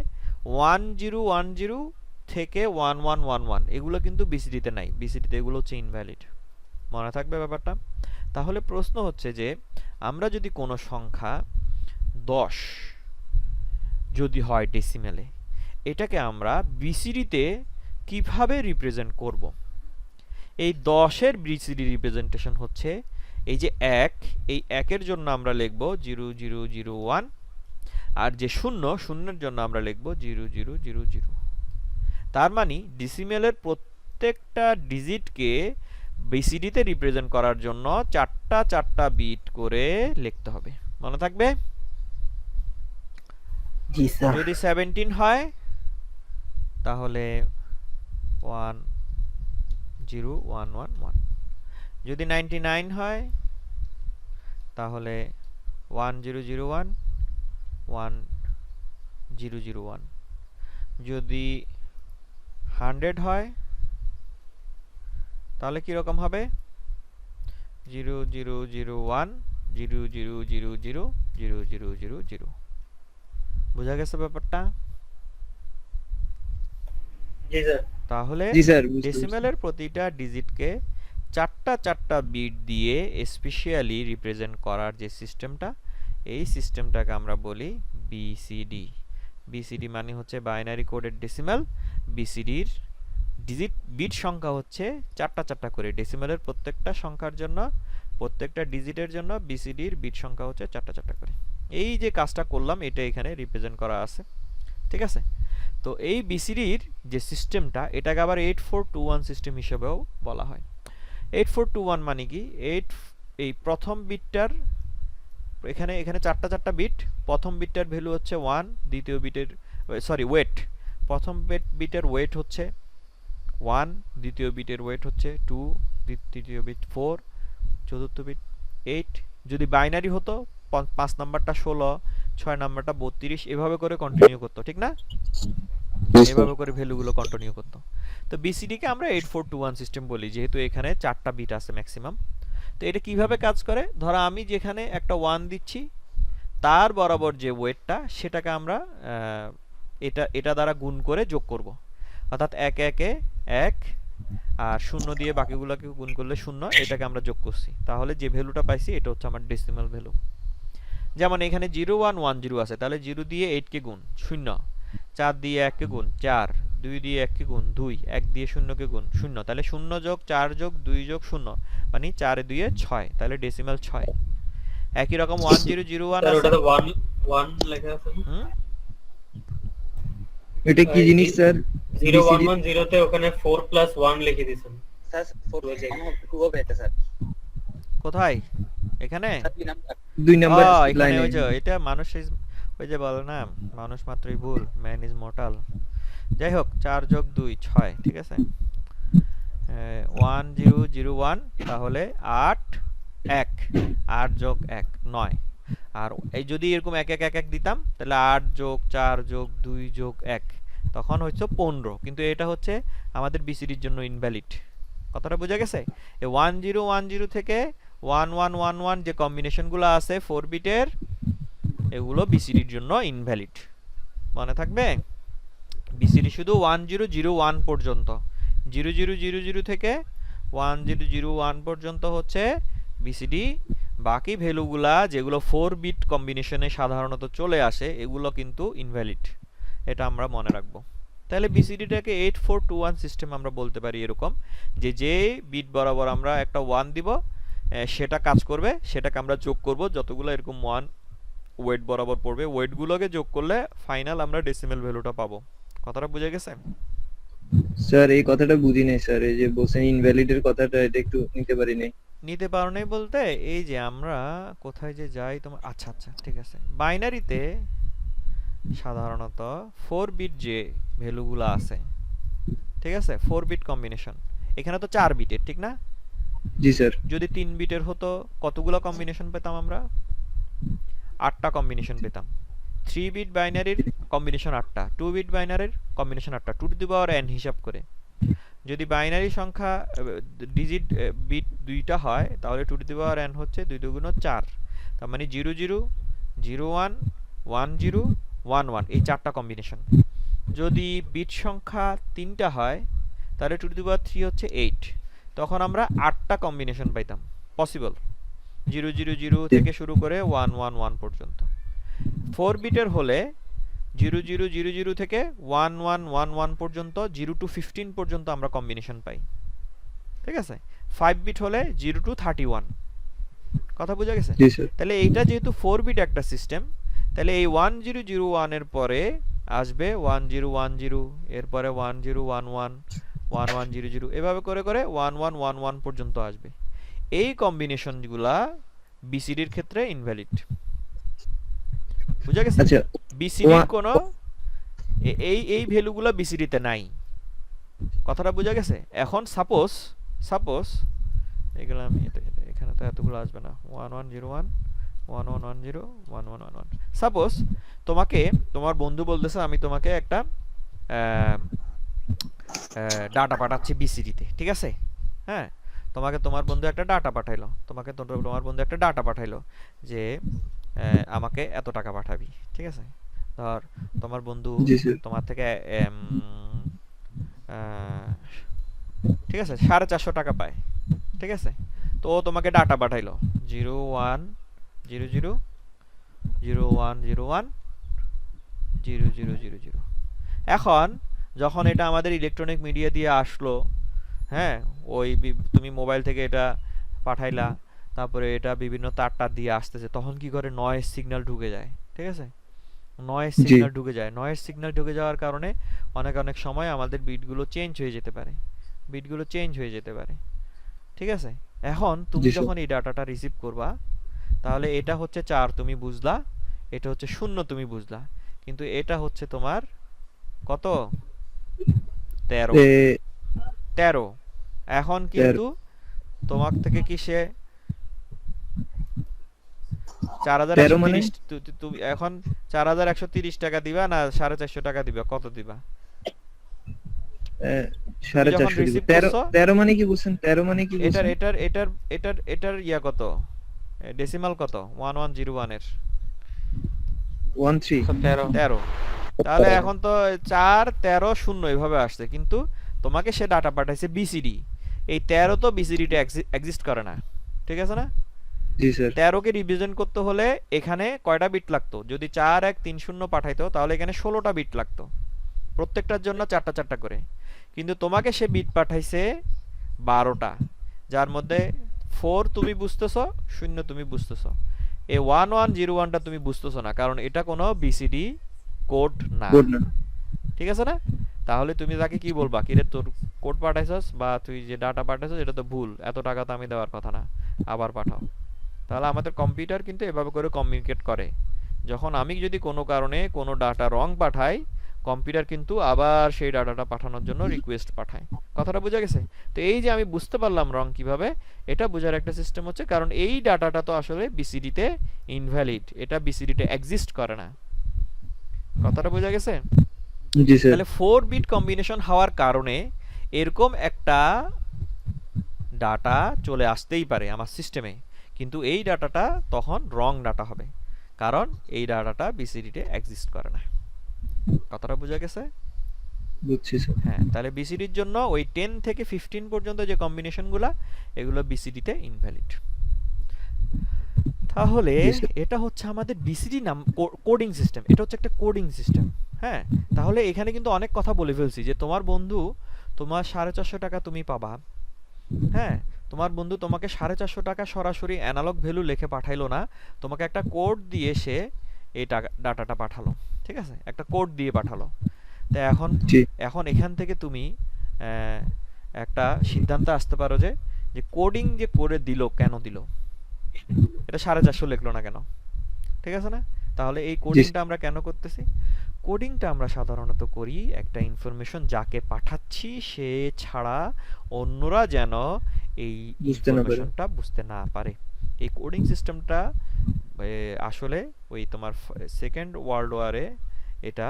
1 0 1 0 থেকে 1 1 1 1 এগুলো কিন্তু বিসিডিতে নাই, বিসিডিতে এগুলো হচ্ছে ইনভ্যালিড। মনে থাকবে ব্যাপারটা? তাহলে প্রশ্ন হচ্ছে যে আমরা যদি কোনো সংখ্যা 10 যদি হয় ডেসিমেলে, এটাকে আমরা বিসিডিতে কিভাবে রিপ্রেজেন্ট করব? এই 10 এর বিসিডি রিপ্রেজেন্টেশন হচ্ছে এই যে 1, এই 1 এর জন্য আমরা লিখব 0 0 0 1, আর যে 0 0 এর জন্য আমরা লিখব 0 0 0 0। তার মানে ডেসিমেলের প্রত্যেকটা ডিজিটকে বিসিডিতে রিপ্রেজেন্ট করার জন্য চারটা বিট করে লিখতে হবে। মনে থাকবে? জি স্যার। যদি 17 হয় তাহলে 1 0 1 1 1, যদি 99 হয় তাহলে 1 0 0 1 1 0 0 1, যদি 100 হয় তাহলে কি রকম হবে? 0 0 0 1 0 0 0 0 0 0 0 0। বোঝা গেছে ব্যাপারটা? জি স্যার। তাহলে জি স্যার। ডেসিমেলের প্রতিটা ডিজিটকে চারটা বিট দিয়ে স্পেশালি রিপ্রেজেন্ট করার যে সিস্টেমটা, এই সিস্টেমটাকে আমরা বলি বিসিডি। বিসিডি মানে হচ্ছে বাইনারি কোডের ডেসিমেল। বিসিডির ডিজিট বিট সংখ্যা হচ্ছে চারটা করে। ডেসিমেলের প্রত্যেকটা সংখ্যার জন্য, প্রত্যেকটা ডিজিটের জন্য বিসিডির বিট সংখ্যা হচ্ছে চারটা করে। এই যে কাজটা করলাম এটা এখানে রিপ্রেজেন্ট করা আছে, ঠিক আছে? তো এই বিসিডির যে সিস্টেমটা, এটাকে আবার 8421 সিস্টেম হিসেবেও বলা হয়। 8421 মানে কি? এই প্রথম বিটটার এখানে চারটা বিট, প্রথম বিটটার ভ্যালু হচ্ছে 1, দ্বিতীয় বিটের ওয়েট, প্রথম বিটের ওয়েট হচ্ছে 1, দ্বিতীয় বিটের ওয়েট হচ্ছে 2, তৃতীয় বিট 4, চতুর্থ বিট 8। যদি বাইনারি হতো 5 নাম্বারটা 16, 6 নাম্বারটা 32, এভাবে করে কন্টিনিউ করতো, ঠিক না? এভাবে করে ভ্যালুগুলো কন্টিনিউ করতো। তো বিসিডি কে আমরা 8421 সিস্টেম বলি, যেহেতু এখানে 4টা বিট আছে ম্যাক্সিমাম। তো এটা কিভাবে কাজ করে? ধরো আমি যেখানে একটা 1 দিচ্ছি, তার বরাবর যে ওয়েটটা সেটাকে আমরা এটা দ্বারা গুণ করে যোগ করব, অর্থাৎ 1 1 এ 1 আর 0 দিয়ে বাকিগুলোকে গুণ করলে 0, এটাকে আমরা যোগ করছি। তাহলে যে ভ্যালুটা পাইছি এটা হচ্ছে আমার ডেসিমাল ভ্যালু। যেমন এখানে 0 1 1 0 আছে, তাহলে 0 দিয়ে 8 কে গুণ 0, 4 দিয়ে 1 কে গুণ 4, 2 দিয়ে 1 কে গুণ 2, 1 দিয়ে 0 কে গুণ 0, তাহলে 0 যোগ 4 যোগ 2 যোগ 0 মানে 4 এ 2 এ 6, তাহলে ডেসিমাল 6। একই রকম 1 0 0 1 স্যার আছে, ওটা তো 1 লেখা আছে না? হুম, এটা কি জিনিস স্যার? 0 1 1 0 তে ওখানে 4 + 1 লিখে দিয়েছেন। স্যার 4 হয়ে যায়, 2 হবে এটা স্যার। কোথায়? এখানে স্যার 2 নাম্বার। 2 নাম্বার এখানে লাইনে। ওই যে এটা মানুষ ওই যে বলে না, মানুষ মাত্রই ভুল, ম্যান ইজ মর্টাল। যাই হোক, 4 যোগ 2 6, ঠিক আছে? 1 0 0 1, তাহলে 8 1, 8 যোগ 1 9। আর এই যদি এরকম 1 1 1 1 দিতাম তাহলে 8 যোগ 4 যোগ 2 যোগ 1, তখন হচ্ছে 15। কিন্তু এটা হচ্ছে আমাদের বিসিডির জন্য ইনভ্যালিড। কথাটা বোঝা গেছে? এই 1 0 1 0 থেকে 1 1 1 1 যে কম্বিনেশনগুলো আছে 4 বিটের, এগুলো বিসিডির জন্য ইনভ্যালিড। মনে থাকবে, বিসিডি শুধু 1001 পর্যন্ত, 0000 থেকে 1001 পর্যন্ত হচ্ছে বিসিডি। বাকি ভ্যালুগুলা যেগুলো 4 বিট কম্বিনেশনে সাধারণত চলে আসে এগুলো কিন্তু ইনভ্যালিড, এটা আমরা মনে রাখবো। তাহলে বিসিডিটাকে 8421 সিস্টেম আমরা বলতে পারি এরকম যে যে বিট বরাবর আমরা একটা 1 দিব সেটা কাজ করবে, সেটাকে আমরা যোগ করব, যতগুলো এরকম 1 ওয়েট বরাবর পড়বে ওয়েটগুলোকে যোগ করলে ফাইনাল আমরা ডেসিমেল ভ্যালুটা পাবো। কথাটা বুঝে গেছে? স্যার এই কথাটা বুঝি নাই স্যার, এই যে বলছেন ইনভ্যালিডের কথাটা, এটা একটু নিতে পারি নাই। নিতে পারো নাই বলতে এই যে আমরা কোথায় যে যাই তোমার, আচ্ছা আচ্ছা ঠিক আছে, বাইনারিতে সাধারণত 4 বিট যে ভ্যালুগুলো আছে, ঠিক আছে, 4 বিট কম্বিনেশন, এখানে তো 4 বিটের, ঠিক না? জি স্যার। যদি 3 বিটের হতো কতগুলো কম্বিনেশন পেতাম আমরা? 8টা কম্বিনেশন পেতাম। 3 বিট বাইনারির কম্বিনেশন 8টা, 2 বিট বাইনারির কম্বিনেশন 8টা, টু দি পাওয়ার n হিসাব করে। যদি বাইনারি সংখ্যা ডিজিট বিট 2টা হয় তাহলে টু দি পাওয়ার n হচ্ছে 2 দুগুণ 4, তার মানে 00 01 10 11, এই 4টা কম্বিনেশন। যদি বিট সংখ্যা 3টা হয় তাহলে টু দি পাওয়ার 3 হচ্ছে 8, তখন আমরা 8টা কম্বিনেশন পাইতাম পসিবল, 000 থেকে শুরু করে 111 পর্যন্ত। 4 বিটের হলে 0000 থেকে 1111 পর্যন্ত, 0 to 15 পর্যন্ত আমরা কম্বিনেশন পাই, ঠিক আছে। 5 বিট হলে 0 to 31। কথা বোঝা গেছে? জি স্যার। তাহলে এইটা যেহেতু 4 বিট একটা সিস্টেম, তাহলে এই 1001 এর পরে আসবে 1010, এরপরে 1011 1100, এভাবে করে করে 1111 পর্যন্ত আসবে। এই কম্বিনেশনগুলা বিসিডির ক্ষেত্রে ইনভ্যালিড। বুঝা গেছে? আচ্ছা, বিসিডির কোনো এই ভ্যালুগুলো বিসিডিতে নাই। কথাটা বুঝা গেছে? এখন সাপোজ এগুলো আমি এখানে তো এতগুলো আসবে না, 1101 1110 1111। সাপোজ তোমাকে তোমার বন্ধু বলতেছে আমি তোমাকে একটা ডাটা পাঠাচ্ছি বিসিডিতে, ঠিক আছে? হ্যাঁ, তোমাকে তোমার বন্ধু একটা ডাটা পাঠাইলো, তোমার বন্ধু একটা ডাটা পাঠাইলো যে আমাকে এত টাকা পাঠাবি, ঠিক আছে? ধর তোমার বন্ধু জি স্যার। তোমার থেকে ঠিক আছে 450 টাকা পায়, ঠিক আছে? তো ও তোমাকে ডাটা পাঠাইলো 0100 0101 0000। এখন যখন এটা আমাদের ইলেকট্রনিক মিডিয়া দিয়ে আসলো, হ্যাঁ, ওই তুমি মোবাইল থেকে এটা পাঠাইলা, তারপরে এটা বিভিন্ন তারটা দিয়ে আসতেছে, তখন কি করে নয়েজ সিগন্যাল ঢুকে যায়, ঠিক আছে? নয়েজ জি। সিগন্যাল ঢুকে যায়, নয়েজ সিগন্যাল ঢুকে যাওয়ার কারণে অনেক সময় আমাদের বিটগুলো চেঞ্জ হয়ে যেতে পারে, ঠিক আছে? এখন তুমি জি স্যার। যখন এই ডাটাটা রিসিভ করবা তাহলে এটা হচ্ছে 4 তুমি বুঝলা, এটা হচ্ছে 0 তুমি বুঝলা, কিন্তু এটা হচ্ছে তোমার কত? 13। 13। এখন কিন্তু তোমার থেকে কি সে 13 মানে? 4130 তুমি এখন 4130 টাকা দিবা না 450 টাকা দিবা, কত দিবা? 450 দিব। receive 13 করছো? 13 মানে কি বুঝছেন? 13 মানে কি বুঝছেন? এটার ইয়া কত? ডেসিমাল কত? 1101 এর 13। 13। তাহলে এখন তো 4 13 0 এভাবে আসছে, কিন্তু তোমাকে সে ডাটা পাঠাইছে বিসিডি, এই 13 তো বিসিডিতে এক্সিস্ট করে না, ঠিক আছে না? জি স্যার। 13 কে রিপ্রেজেন্ট করতে হলে এখানে কয়টা বিট লাগতো? যদি 4130 পাঠাইতো তাহলে এখানে 16টা বিট লাগতো, প্রত্যেকটার জন্য 4টা 4টা করে। কিন্তু তোমাকে সে বিট পাঠাইছে 12টা, যার মধ্যে 4 তুমি বুঝতেছো, 0 তুমি বুঝতেছো, এই 1101টা তুমি বুঝতেছো না, কারণ এটা কোনো বিসিডি কোড না, কোড না। ঠিক আছে না? তাহলে তুমি তাকে কি বলবা, কিরে তোর কোড পাঠাইছস বা তুই যে ডাটা পাঠাইছস এটা তো ভুল, এত টাকা তো আমি দেওয়ার কথা না, আবার পাঠাও। তাহলে আমাদের কম্পিউটার কিন্তু এভাবে করে কমিউনিকেট করে। যখন আমি যদি কোনো কারণে কোনো ডাটা রং পাঠাই, কম্পিউটার কিন্তু আবার সেই ডাটাটা পাঠানোর জন্য রিকোয়েস্ট পাঠায়। কথাটা বোঝা গেছে? তো এই যে আমি বুঝতে পারলাম রং কিভাবে, এটা বোঝার একটা সিস্টেম হচ্ছে, কারণ এই ডাটাটা তো আসলে বিসিডিতে ইনভ্যালিড, এটা বিসিডিতে এক্সিস্ট করে না। কথাটা বোঝা গেছে? জি স্যার। তাহলে 4 বিট কম্বিনেশন হওয়ার কারণে এরকম একটা ডাটা চলে আসতেই পারে আমার সিস্টেমে, কিন্তু এই ডাটাটা তখন রং ডাটা হবে। কারণ এই ডাটাটা বিসিডিতে এক্সিস্ট করে না। কথাটা বোঝা গেছে? বুঝছি স্যার। হ্যাঁ, তাহলে বিসিডির জন্য ওই 10 থেকে 15 পর্যন্ত যে কম্বিনেশনগুলা এগুলো বিসিডিতে ইনভ্যালিড। তাহলে জি স্যার। এটা হচ্ছে আমাদের বিসিডি নাম কোডিং সিস্টেম, এটা হচ্ছে একটা কোডিং সিস্টেম। হ্যাঁ, তাহলে এখানে কিন্তু অনেক কথা বলে ফেলছি যে তোমার বন্ধু তোমার 450 টাকা তুমি পাবা। হ্যাঁ, তোমার বন্ধু তোমাকে 450 টাকা সরাসরি অ্যানালগ ভ্যালু লিখে পাঠাইলো না, তোমাকে একটা কোড দিয়ে সে এই টাকা ডাটাটা পাঠালো। ঠিক আছে, একটা কোড দিয়ে পাঠালো। তো এখন জি এখন এখান থেকে তুমি একটা সিদ্ধান্ত আসতে পারো যে যে কোডিং যে করে দিল, কেন দিল, এটা 450 লিখলো না কেন? ঠিক আছে না? তাহলে এই কোডিংটা আমরা কেন করতেছি? কোডিংটা আমরা সাধারণত করি একটা ইনফরমেশন যাকে পাঠাচ্ছি সে ছাড়া অন্যরা যেন এই বুঝতে না পারে। ইনফরমেশনটা বুঝতে না পারে। এই কোডিং সিস্টেমটা আসলে ওই তোমার সেকেন্ড ওয়ার্ল্ড ওয়ারে এটা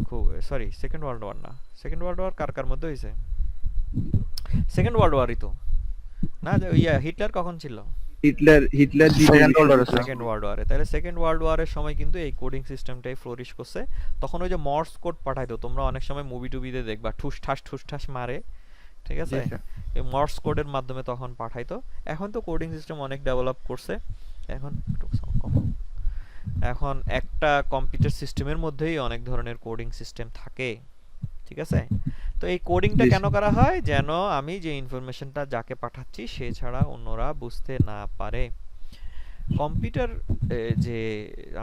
খুব, সরি সেকেন্ড ওয়ার্ল্ড ওয়ার না, সেকেন্ড ওয়ার্ল্ড ওয়ার কার কার মধ্যে হয়েছে? সেকেন্ড ওয়ার্ল্ড ওয়ারই তো না, হিটলার কখন ছিল? হিটলার Second World War এ, সেকেন্ড ওয়ার্ল্ড ওয়ারে। তাহলে সেকেন্ড ওয়ার্ল্ড ওয়ারের সময় কিন্তু এই কোডিং সিস্টেমটাই ফ্লোরিশ করছে। তখন ওই যে মর্স কোড পাঠাইতো, তোমরা অনেক সময় মুভি টুবিতে দেখবা ঠুস ঠাস মারে। ঠিক আছে, এই মর্স কোডের মাধ্যমে তখন পাঠাইতো। এখন তো কোডিং সিস্টেম অনেক ডেভেলপ করছে। এখন এখন একটা কম্পিউটার সিস্টেমের মধ্যেই অনেক ধরনের কোডিং সিস্টেম থাকে। ঠিক আছে, তো এই কোডিংটা কেন করা হয়? যেন আমি যে ইনফরমেশনটা যাকে পাঠাচ্ছি সে ছাড়া অন্যরা বুঝতে না পারে। কম্পিউটার যে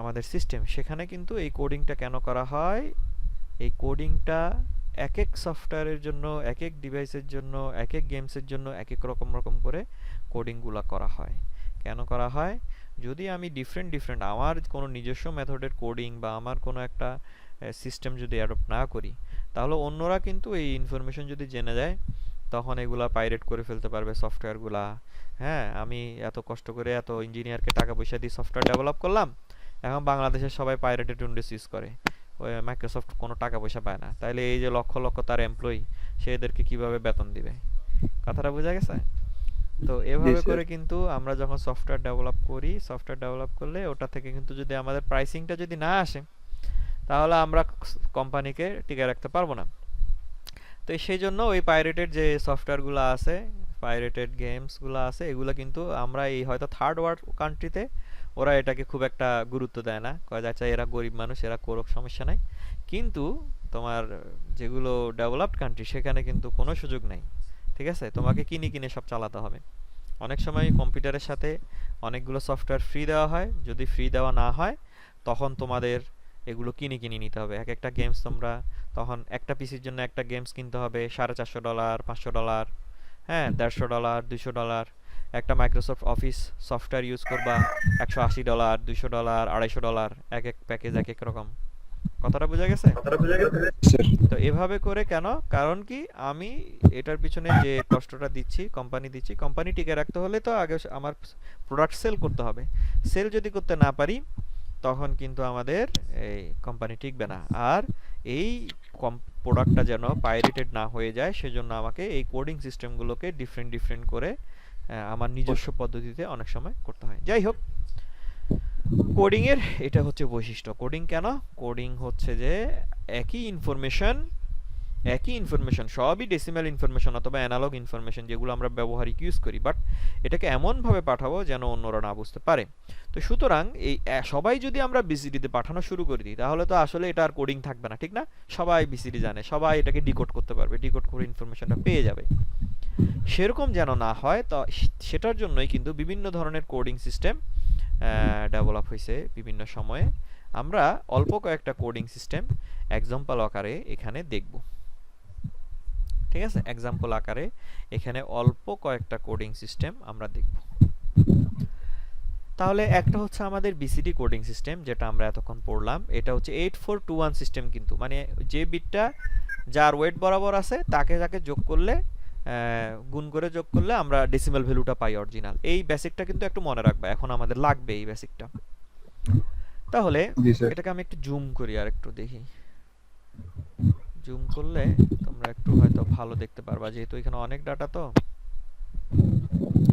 আমাদের সিস্টেম, সেখানে কিন্তু এই কোডিংটা কেন করা হয়? এই কোডিংটা এক এক সফটওয়্যারের জন্য, এক এক ডিভাইসের জন্য, এক এক গেমসের জন্য এক এক রকম করে কোডিংগুলো করা হয়। কেন করা হয়? যদি আমি ডিফারেন্ট আমার কোনো নিজস্ব মেথডের কোডিং বা আমার কোনো একটা সিস্টেম যদি অ্যাডপ্ট না করি, তাহলে অন্যরা কিন্তু এই ইনফরমেশন যদি জেনে যায় তখন এগুলা পাইরেট করে ফেলতে পারবে সফটওয়্যারগুলা। হ্যাঁ, আমি এত কষ্ট করে এত ইঞ্জিনিয়ারকে টাকা পয়সা দিয়ে সফটওয়্যার ডেভেলপ করলাম, এখন বাংলাদেশের সবাই পাইরেটেড উইন্ডোজ ইউজ করে, ওই মাইক্রোসফট কোনো টাকা পয়সা পায় না। তাইলে এই যে লক্ষ লক্ষ তার এমপ্লয়ি, সে এদেরকে কিভাবে বেতন দিবে? কথাটা বোঝা গেছে? তো এভাবে করে কিন্তু আমরা যখন সফটওয়্যার ডেভেলপ করি, সফটওয়্যার ডেভেলপ করলে ওটা থেকে কিন্তু যদি আমাদের প্রাইসিংটা যদি না আসে, তাহলে আমরা কোম্পানিকে টিকে রাখতে পারবো না। তো সেই জন্য ওই পাইরেটেড যে সফটওয়্যারগুলো আছে, পাইরেটেড গেমসগুলো আছে, এগুলো কিন্তু আমরা এই হয়তো থার্ড ওয়ার্ল্ড কান্ট্রিতে ওরা এটাকে খুব একটা গুরুত্ব দেয় না, কয় যাচ্ছে এরা গরিব মানুষ, এরা করুক, সমস্যা নাই। কিন্তু তোমার যেগুলো ডেভেলপড কান্ট্রি, সেখানে কিন্তু কোনো সুযোগ নেই। ঠিক আছে, তোমাকে কিনে সব চালাতে হবে। অনেক সময় কম্পিউটারের সাথে অনেকগুলো সফটওয়্যার ফ্রি দেওয়া হয়, যদি ফ্রি দেওয়া না হয় তখন তোমাদের এগুলো কিনে নিতে হবে। এক একটা গেমস তোমরা তখন একটা পিসির জন্য একটা গেমস কিনতে হবে $450, $500, হ্যাঁ, $150, $200। একটা মাইক্রোসফট অফিস সফটওয়্যার ইউজ করবা $180, $200, $250, এক এক প্যাকেজ এক এক রকম। কথাটা বোঝা গেছে? স্যার। তো এভাবে করে কেন? কারণ কি, আমি এটার পিছনে যে কষ্টটা দিচ্ছি, কোম্পানি টিকে রাখতে হলে তো আগে আমার প্রোডাক্ট সেল করতে হবে। সেল যদি করতে না পারি তখন কিন্তু আমাদের এই কোম্পানি টিকবে না। আর এই প্রোডাক্টটা যেন পাইরেটেড না হয়ে যায়, সেজন্য আমাকে এই কোডিং সিস্টেমগুলোকে ডিফারেন্ট করে আমার নিজস্ব পদ্ধতিতে অনেক সময় করতে হয়। যাই হোক, কোডিং এর এটা হচ্ছে বৈশিষ্ট্য। কোডিং কেন? কোডিং হচ্ছে যে একই ইনফরমেশন সবই ডেসিমাল ইনফরমেশন অথবা অ্যানালগ ইনফরমেশন যেগুলো আমরা ব্যবহারিক ইউজ করি, বাট এটাকে এমনভাবে পাঠাবো যেন অন্যরা না বুঝতে পারে। তো সুতরাং এই সবাই যদি আমরা বিসিডিতে পাঠানো শুরু করে দিই, তাহলে তো আসলে এটা আর কোডিং থাকবে না, ঠিক না? সবাই বিসিডি জানে, সবাই এটাকে ডিকোড করতে পারবে, ডিকোড করে ইনফরমেশনটা পেয়ে যাবে। সেরকম যেন না হয়, তো সেটার জন্যই কিন্তু বিভিন্ন ধরনের কোডিং সিস্টেম ডেভেলপ হয়েছে বিভিন্ন সময়ে। আমরা অল্প কয়েকটা কোডিং সিস্টেম এক্সাম্পল আকারে এখানে দেখব। ঠিক আছে, এক্সাম্পল আকারে এখানে অল্প কয়েকটা কোডিং সিস্টেম আমরা দেখব। তাহলে একটা হচ্ছে আমাদের বিসিডি কোডিং সিস্টেম, যেটা আমরা এতক্ষণ পড়লাম। এটা হচ্ছে 8421 সিস্টেম, কিন্তু মানে যে বিটটা যার ওয়েট বরাবর আছে তাকে যোগ করলে, গুণ করে যোগ করলে আমরা ডেসিমাল ভ্যালুটা পাই অরিজিনাল। এই বেসিকটা কিন্তু একটু মনে রাখবা, এখন আমাদের লাগবে এই বেসিকটা। তাহলে জি স্যার। এটাকে আমি একটু জুম করি আর একটু দেখি। জুম করলে তোমরা একটু হয়তো ভালো দেখতে পারবা, যেহেতু এখানে অনেক ডাটা। তো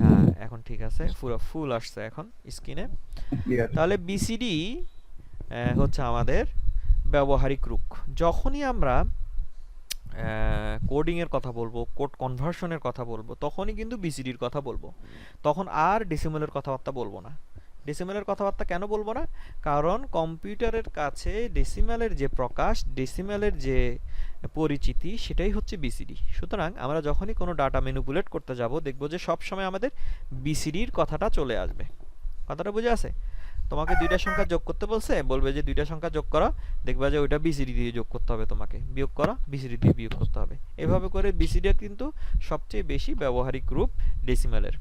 হ্যাঁ, এখন ঠিক আছে, পুরো ফুল আসছে এখন স্ক্রিনে। ক্লিয়ার। তাহলে বিসিডি হচ্ছে আমাদের ব্যবহারিক রূপ। যখনই আমরা কোডিং এর কথা বলবো, কোড কনভার্সনের কথা বলবো, তখনই কিন্তু বিসিডির কথা বলবো। তখন আর ডেসিমেলের কথাবার্তা বলবো না। ডেসিমেলের কথাবার্তা কেন বলবো না? কারণ কম্পিউটারের কাছে ডেসিমেলের যে প্রকাশ, ডেসিমেলের যে পরিচিতি, সেটাই হচ্ছে বিসিডি। সুতরাং আমরা যখনই কোনো ডাটা ম্যানিপুলেট করতে যাব, দেখবো যে সব সময় আমাদের বিসিডির কথাটা চলে আসবে। কথাটা বুঝে আছে? তোমাকে দুইটা সংখ্যা যোগ করতে বলছে, বলবে যে দুইটা সংখ্যা যোগ করো, দেখবা যে ওইটা বিসিডি দিয়ে যোগ করতে হবে, তোমাকে বিয়োগ করো, বিসিডি দিয়ে বিয়োগ করতে হবে। এভাবে করে বিসিডি কিন্তু সবচেয়ে বেশি ব্যবহারিক রূপ ডেসিমেলের।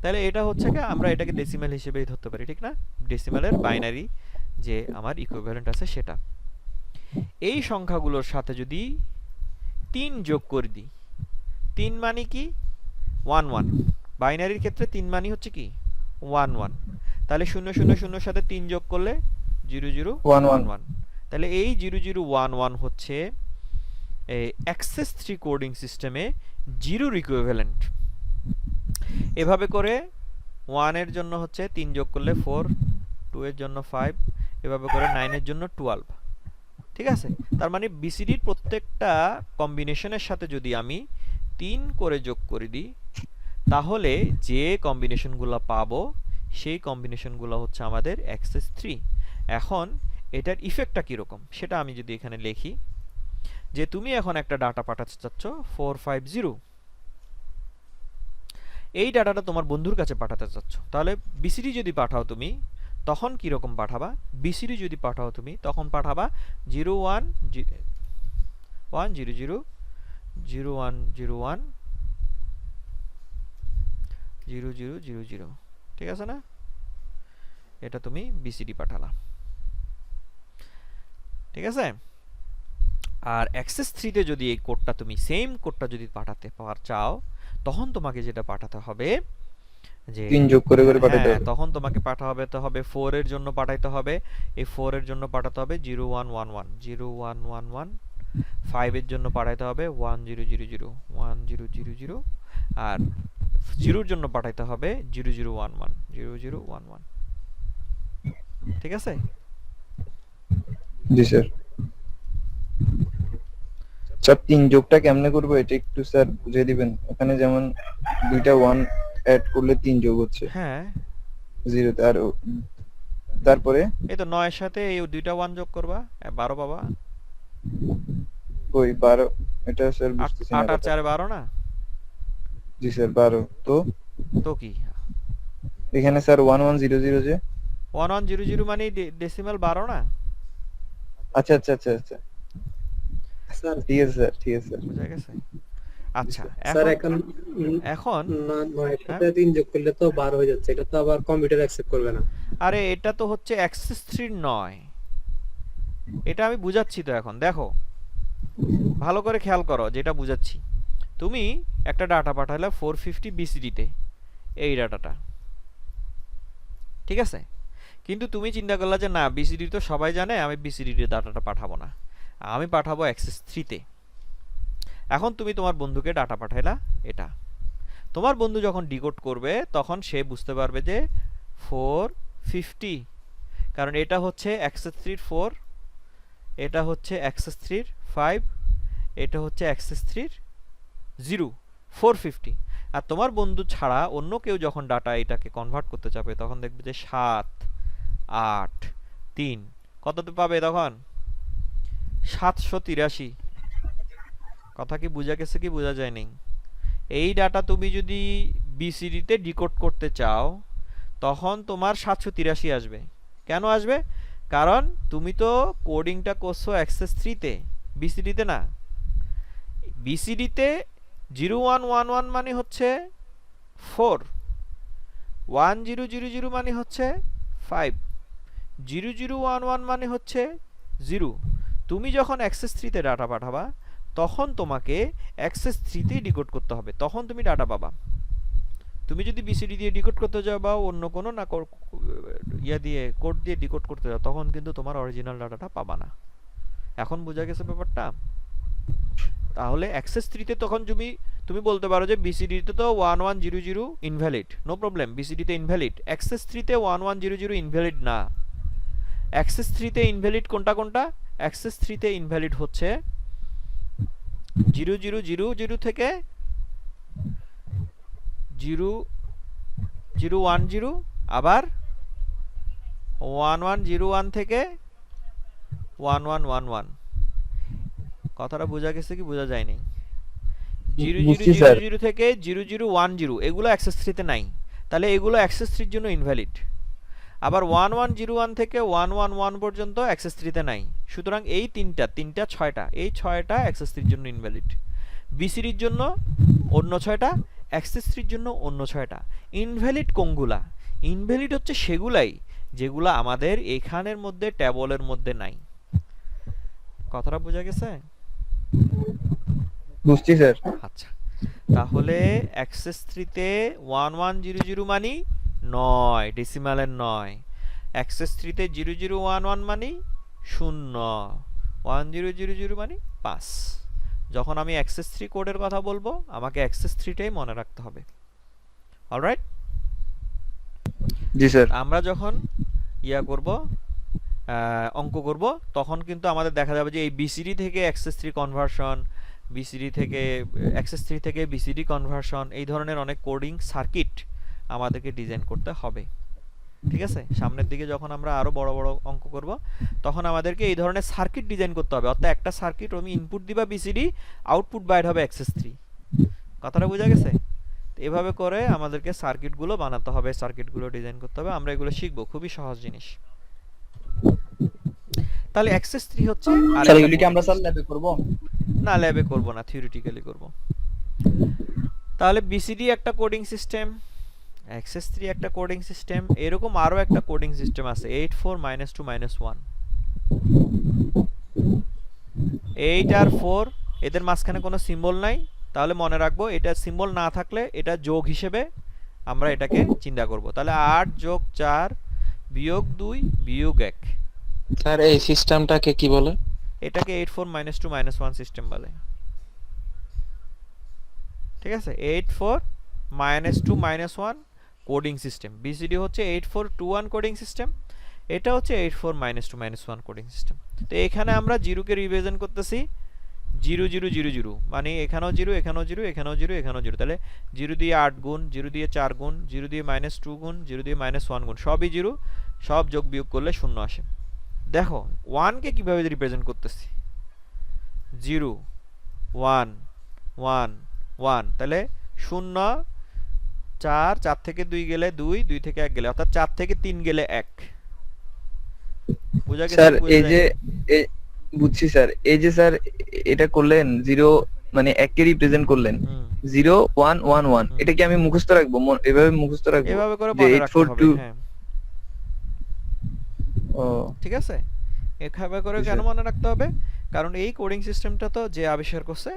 তাহলে এটা হচ্ছে কি, আমরা এটাকে ডেসিমেল হিসেবেই ধরতে পারি, ঠিক না? ডেসিমেলের বাইনারি যে আমার ইকুইভ্যালেন্ট আছে সেটা। এই সংখ্যাগুলোর সাথে যদি 3 যোগ করে দিই, 3 মানে কি? 1 1। বাইনারির ক্ষেত্রে 3 মানে হচ্ছে কি? 1 1। তাহলে 0 0 0 এর সাথে 3 যোগ করলে 0 0 1 1 1 1। তাহলে এই 0 0 1 1 হচ্ছে অ্যাক্সেস 3 কোডিং সিস্টেমে 0 ইকুইভ্যালেন্ট। এভাবে করে 1 এর জন্য হচ্ছে 3 যোগ করলে 4, 2 এর জন্য 5, এভাবে করে 9 এর জন্য 12। ঠিক আছে? তার মানে বিসিডির প্রত্যেকটা কম্বিনেশনের সাথে যদি আমি 3 করে যোগ করে দিই, তাহলে যে কম্বিনেশনগুলো পাবো সেই কম্বিনেশনগুলো হচ্ছে আমাদের অ্যাক্সেস 3। এখন এটার ইফেক্টটা কীরকম সেটা আমি যদি এখানে লিখি, যে তুমি এখন একটা ডাটা পাঠাতে চাচ্ছ 450, এই ডাটাটা তোমার বন্ধুর কাছে পাঠাতে চাচ্ছ, তাহলে বিসিডি যদি পাঠাও তুমি তখন কীরকম পাঠাবা? বিসিডি যদি পাঠাও তুমি তখন পাঠাবা 0 1 1 0 0 0 1 0 1 0 0 0 0। ঠিক আছে না? এটা তুমি বিসিডি পাঠালা। ঠিক আছে? আর অ্যাক্সেস 3 তে যদি এই কোডটা তুমি সেম কোডটা যদি পাঠাতে চাও, তখন তোমাকে যেটা পাঠাতে হবে যে 3 যোগ করে করে পাঠাতে হ্যাঁ, হবে। তখন তোমাকে পাঠাতে হবে 4 এর জন্য পাঠাইতে হবে, এই 4 এর জন্য পাঠাতে হবে 0 1 1 1 0 1 1 1। 5 এর জন্য পাঠাইতে হবে 1 0 0 0 1 0 0 0। আর 0 এর জন্য পাঠাইতে হবে 0 0 1 1 0 0 1 1। ঠিক আছে? জি স্যার। স্যার 3 যোগটা কেমনে করবো এটা একটু স্যার বুঝিয়ে দিবেন? ওখানে যেমন দুইটা 1 অ্যাড করলে 3 যোগ হচ্ছে হ্যাঁ, 0 তে, আর তারপরে এই তো 9 এর সাথে এই দুইটা 1 যোগ করবা, 12 পাবা। ওই 12, এটা স্যার বুঝতেছি 8 না। আর 4 12 না? জি স্যার 12। তো তো কি এখানে স্যার 1 1 0 0 যে 1 1 0 0 মানে ডেসিমাল 12 না? আচ্ছা আচ্ছা আচ্ছা আচ্ছা স্যার ঠিক আছে স্যার, ঠিক আছে স্যার। বুঝা গেছে? আচ্ছা, স্যার এখন এখন এখন 9 এর সাথে 3 যোগ করলে তো 12 হয়ে যাচ্ছে, এটা তো আবার কম্পিউটার অ্যাকসেপ্ট করবে না। আরে এটা তো হচ্ছে অ্যাক্সেস 3 নয়, এটা আমি বুঝাচ্ছি তো। এখন দেখো ভালো করে খেয়াল করো যেটা বুঝাচ্ছি। তুমি একটা ডাটা পাঠালে 450 বিসিডিতে, এই ডাটাটা, ঠিক আছে? কিন্তু তুমি চিন্তা করলা যে না, বিসিডি তো সবাই জানে, আমি বিসিডির ডাটাটা পাঠাবো না, আমি পাঠাবো অ্যাক্সেস 3 তে। এখন তুমি তোমার বন্ধুকে ডাটা পাঠাইলা এটা, তোমার বন্ধু যখন ডিকোড করবে তখন সে বুঝতে পারবে যে 450, কারণ এটা হচ্ছে অ্যাক্সেস 3 4, এটা হচ্ছে অ্যাক্সেস 3 5, এটা হচ্ছে অ্যাক্সেস 3 0 450। আর তোমার বন্ধু ছাড়া অন্য কেউ যখন ডাটা এটাকে কনভার্ট করতে চাবে তখন দেখবে যে 7 8 3 কততে পাবে তখন? 783। কথা কি বুঝা গেছে কি বোঝা যায়নি? এই ডাটা তুমি যদি বিসিডিতে ডিকোড করতে চাও তখন তোমার 783 আসবে। কেন আসবে? কারণ তুমি তো কোডিংটা করছো অ্যাক্সেস 3 তে, বিসিডিতে না। বিসিডিতে 0111 মানে হচ্ছে 4, 1000 মানে হচ্ছে 5, 0011 মানে হচ্ছে 0। তুমি যখন অ্যাক্সেস 3 তে ডাটা পাঠাবা তখন তোমাকে অ্যাক্সেস 3 তেই ডিকোড করতে হবে, তখন তুমি ডাটা পাবা। তুমি যদি বিসিডি দিয়ে ডিকোড করতে যাও বা অন্য কোনো না ইয়া দিয়ে কোড দিয়ে ডিকোড করতে যাও তখন কিন্তু তোমার অরিজিনাল ডাটাটা পাবা না। এখন বোঝা গেছে ব্যাপারটা? তাহলে অ্যাক্সেস 3 তে তখন তুমি তুমি বলতে পারো যে BCD তে তো 1100 ইনভ্যালিড, নো প্রবলেম, BCD তে ইনভ্যালিড। অ্যাক্সেস 3 তে 1100 ইনভ্যালিড না। অ্যাক্সেস 3 তে ইনভ্যালিড কোনটা কোনটা? অ্যাক্সেস 3 তে ইনভ্যালিড হচ্ছে 0000 থেকে 0010, আবার 1101 থেকে 1111। কথাটা বোঝা গেছে কি বোঝা যায়নি? বুঝছি স্যার। 0000 থেকে 0010 এগুলো অ্যাক্সেস 3 তে নাই, তাহলে এগুলো অ্যাক্সেস 3 এর জন্য ইনভ্যালিড। আবার 1101 থেকে 111 পর্যন্ত অ্যাক্সেস 3 তে নাই। সুতরাং এই তিনটা 6টা, এই 6টা অ্যাক্সেস 3 এর জন্য ইনভ্যালিড। BCD এর জন্য অন্য 6টা, অ্যাক্সেস 3 এর জন্য অন্য 6টা। ইনভ্যালিড কোনগুলা? ইনভ্যালিড হচ্ছে সেগুলাই যেগুলো আমাদের এখানের মধ্যে টেবলের মধ্যে নাই। কথাটা বোঝা গেছে? বুঝছি স্যার। আচ্ছা, তাহলে অ্যাক্সেস 3 তে 1100 মানি 9, ডেসিমালের 9। অ্যাক্সেস 3 তে 0011 মানি 0, 1000 মানি 5। যখন আমি অ্যাক্সেস 3 কোডের কথা বলবো আমাকে অ্যাক্সেস 3টাই মনে রাখতে হবে। অলরাইট? জি স্যার। আমরা যখন করব, অঙ্ক করব, তখন কিন্তু আমাদের দেখা যাবে যে এই BCD থেকে অ্যাক্সেস 3 কনভার্সন, BCD থেকে অ্যাক্সেস 3 থেকে BCD কনভার্সন, এই ধরনের অনেক কোডিং সার্কিট আমাদেরকে ডিজাইন করতে হবে। ঠিক আছে? সামনের দিকে যখন আমরা আরো বড় বড় অঙ্ক করব তখন আমাদেরকে এই ধরনের সার্কিট ডিজাইন করতে হবে। অর্থাৎ একটা সার্কিট আমি ইনপুট দিবা BCD, আউটপুট বাইর হবে অ্যাক্সেস 3। কথাটা বোঝা গেছে? এভাবে করে আমাদেরকে সার্কিটগুলো বানাতে হবে, সার্কিটগুলো ডিজাইন করতে হবে। আমরা এগুলো শিখব, খুবই সহজ জিনিস। তাহলে অ্যাক্সেস 3 হচ্ছে আর স্যার এগুলি কি আমরা স্যার ল্যাবে করব? না, ল্যাবে করব না, থিওরিটিক্যালি করব। তাহলে BCD একটা কোডিং সিস্টেম, অ্যাক্সেস 3 একটা কোডিং সিস্টেম, এরকম আরো একটা কোডিং সিস্টেম আছে 84 -2 -1। 8 আর 4 এদের মাঝখানে কোনো সিম্বল নাই, তাহলে মনে রাখবো এটা সিম্বল না থাকলে এটা যোগ হিসেবে আমরা এটাকে চিন্তা করব। তাহলে 8 + 4 - 2 - 1। স্যার এই সিস্টেমটাকে কি বলে? এটাকে 84 -2 -1 সিস্টেম বলে। ঠিক আছে? 84 -2 -1 কোডিং সিস্টেম। BCD হচ্ছে 8421 কোডিং সিস্টেম, এটা হচ্ছে 84 -2 -1 কোডিং সিস্টেম। তো এখানে আমরা 0 কে রিপ্রেজেন্ট করতেছি 0 0 0 0, মানে এখানেও 0, এখানেও 0, এখানেও 0, এখানেও 0। তাহলে 0 দিয়ে 8 গুণ, 0 দিয়ে 4 গুণ, 0 দিয়ে -2 গুণ, 0 দিয়ে -1 গুণ, সবই 0, সব যোগ বিয়োগ করলে 0 আসে। দেখো 1 কে কিভাবে রিপ্রেজেন্ট করতেছি? 0 1 1 1, তাহলে 0 4, 4 থেকে 2 গেলে 2, 2 থেকে 1 গেলে, অর্থাৎ 4 থেকে 3 গেলে 1। বুঝা গেছে? স্যার এই যে বুঝছি স্যার। এই যে স্যার এটা করলেন 0 মানে 1 কে রিপ্রেজেন্ট করলেন 0 1 1 1, এটা কি আমি মুখস্থ রাখবো? এভাবে মুখস্থ রাখবো এভাবে করে যে মনে রাখতে হবে। 842? হ্যাঁ, ও ঠিক আছে। এভাবে করে জি কেন স্যার। মনে রাখতে হবে? কারণ এই কোডিং সিস্টেমটা তো যে আবিষ্কার করছে,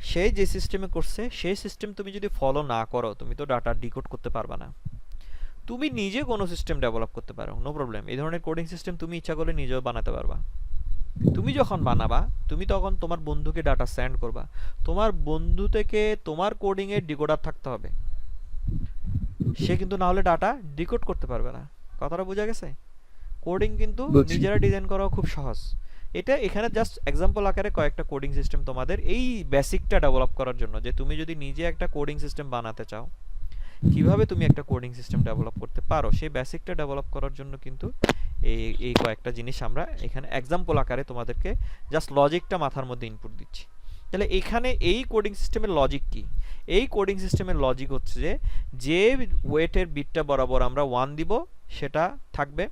সে যে সিস্টেমে করছে সেই সিস্টেম তুমি যদি ফলো না করো তুমি তো ডাটা ডিকোড করতে পারবা না। তুমি নিজে কোনো সিস্টেম ডেভেলপ করতে পারো, নো প্রবলেম। এই ধরনের কোডিং সিস্টেম তুমি ইচ্ছা করলে নিজেও বানাতে পারবা। তুমি যখন বানাবা তুমি তখন তোমার বন্ধুকে ডাটা সেন্ড করবা, তোমার বন্ধু থেকে তোমার কোডিং এর ডিকোডার থাকতে হবে। সে কিন্তু না হলে ডাটা ডিকোড করতে পারবে না। কথাটা বোঝা গেছে? কোডিং কিন্তু বুঝছি। নিজেরা ডিজাইন করা খুব সহজ। এটা এখানে জাস্ট এক্সাম্পল আকারে কয়েকটা কোডিং সিস্টেম তোমাদের এই বেসিকটা ডেভেলপ করার জন্য, যে তুমি যদি নিজে একটা কোডিং সিস্টেম বানাতে চাও কিভাবে তুমি একটা কোডিং সিস্টেম ডেভেলপ করতে পারো সেই বেসিকটা ডেভেলপ করার জন্য কিন্তু এই কয়েকটা জিনিস আমরা এখানে এক্সাম্পল আকারে তোমাদেরকে জাস্ট লজিকটা মাথার মধ্যে ইনপুট দিচ্ছি। তাহলে এখানে এই কোডিং সিস্টেমের লজিক কি? এই কোডিং সিস্টেমের লজিক হচ্ছে যে ওয়েটের বিটটা বরাবর আমরা 1 দিব সেটা থাকবে,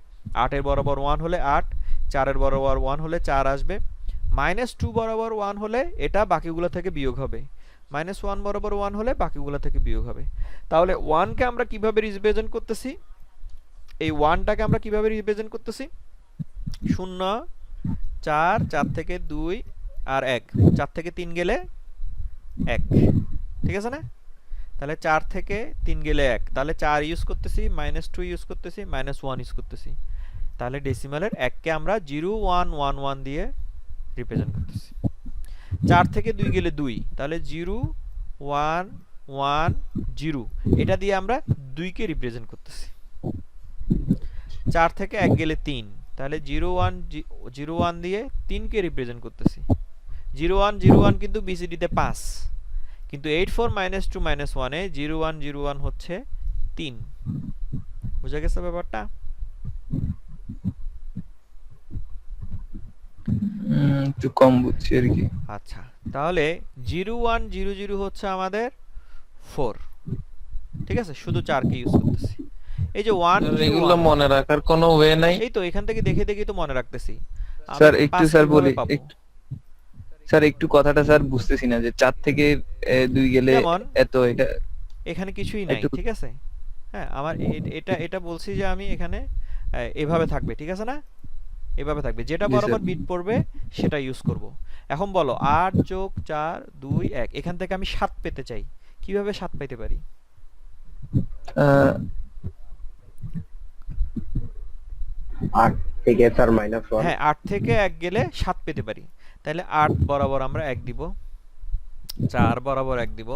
8 এর বরাবর 1 হলে 8, 4 এর বরাবর 1 হলে 4 আসবে, -2 বরাবর 1 হলে এটা বাকিগুলো থেকে বিয়োগ হবে, -1 বরাবর 1 হলে বাকিগুলো থেকে বিয়োগ হবে। তাহলে 1 কে আমরা কিভাবে রিপ্রেজেন্ট করতেছি? এই 1টাকে আমরা কিভাবে রিপ্রেজেন্ট করতেছি? 0 4, 4 থেকে 2 আর 1, 4 থেকে 3 গেলে 1, ঠিক আছে না? তাহলে 4 থেকে 3 গেলে 1, তাহলে 4 ইউজ করতেছি, -2 ইউজ করতেছি, -1 ইউজ করতেছি। তাহলে ডেসিমালের 1 কে আমরা 0 1 1 1 দিয়ে রিপ্রেজেন্ট করতেছি। 4 থেকে 2 গেলে 2, তাহলে 0 1 1 0 এটা দিয়ে আমরা 2 কে রিপ্রেজেন্ট করতেছি। 4 থেকে 1 গেলে 3, তাহলে 0 1 0 1 দিয়ে 3 কে রিপ্রেজেন্ট করতেছি। 0 1 0 1 কিন্তু বিসিডি তে 5, কিন্তু 8 4 -2 -1 এ 0 1 0 1 হচ্ছে 3। বুঝা গেছে ব্যাপারটা? একটু কম বুঝছি আর কি। আচ্ছা, তাহলে 0 1 0 0 হচ্ছে আমাদের 4, ঠিক আছে, শুধু 4 কে ইউজ করতেছি। এই যে 1 এগুলো মনে রাখার কোনো ওয়ে নাই? এই তো এখান থেকে দেখে দেখে তো মনে রাখতেছি। আমি স্যার একটু 5 স্যার কিভাবে বলি, পাবো? স্যার একটু কথাটা স্যার বুঝতেছি না যে 4 থেকে 2 গেলে যেমন এত, এটা এখানে কিছুই নাই, একটু- ঠিক আছে। হ্যাঁ, আমার এটা এটা বলছি যে আমি এখানে এভাবে থাকবে, ঠিক আছে না? এভাবে থাকবে, যেটা জি, বরাবর স্যার। বিট পড়বে সেটা ইউজ করব। এখন বলো 8 যোগ 4 2 1, এখান থেকে আমি 7 পেতে চাই, কিভাবে 7 পেতে পারি? আহ, 8 থেকে 4 -1 হ্যাঁ, 8 থেকে 1 গেলে 7 পেতে পারি। তাহলে 8 বরাবর আমরা 1 দিব, 4 বরাবর 1 দিব,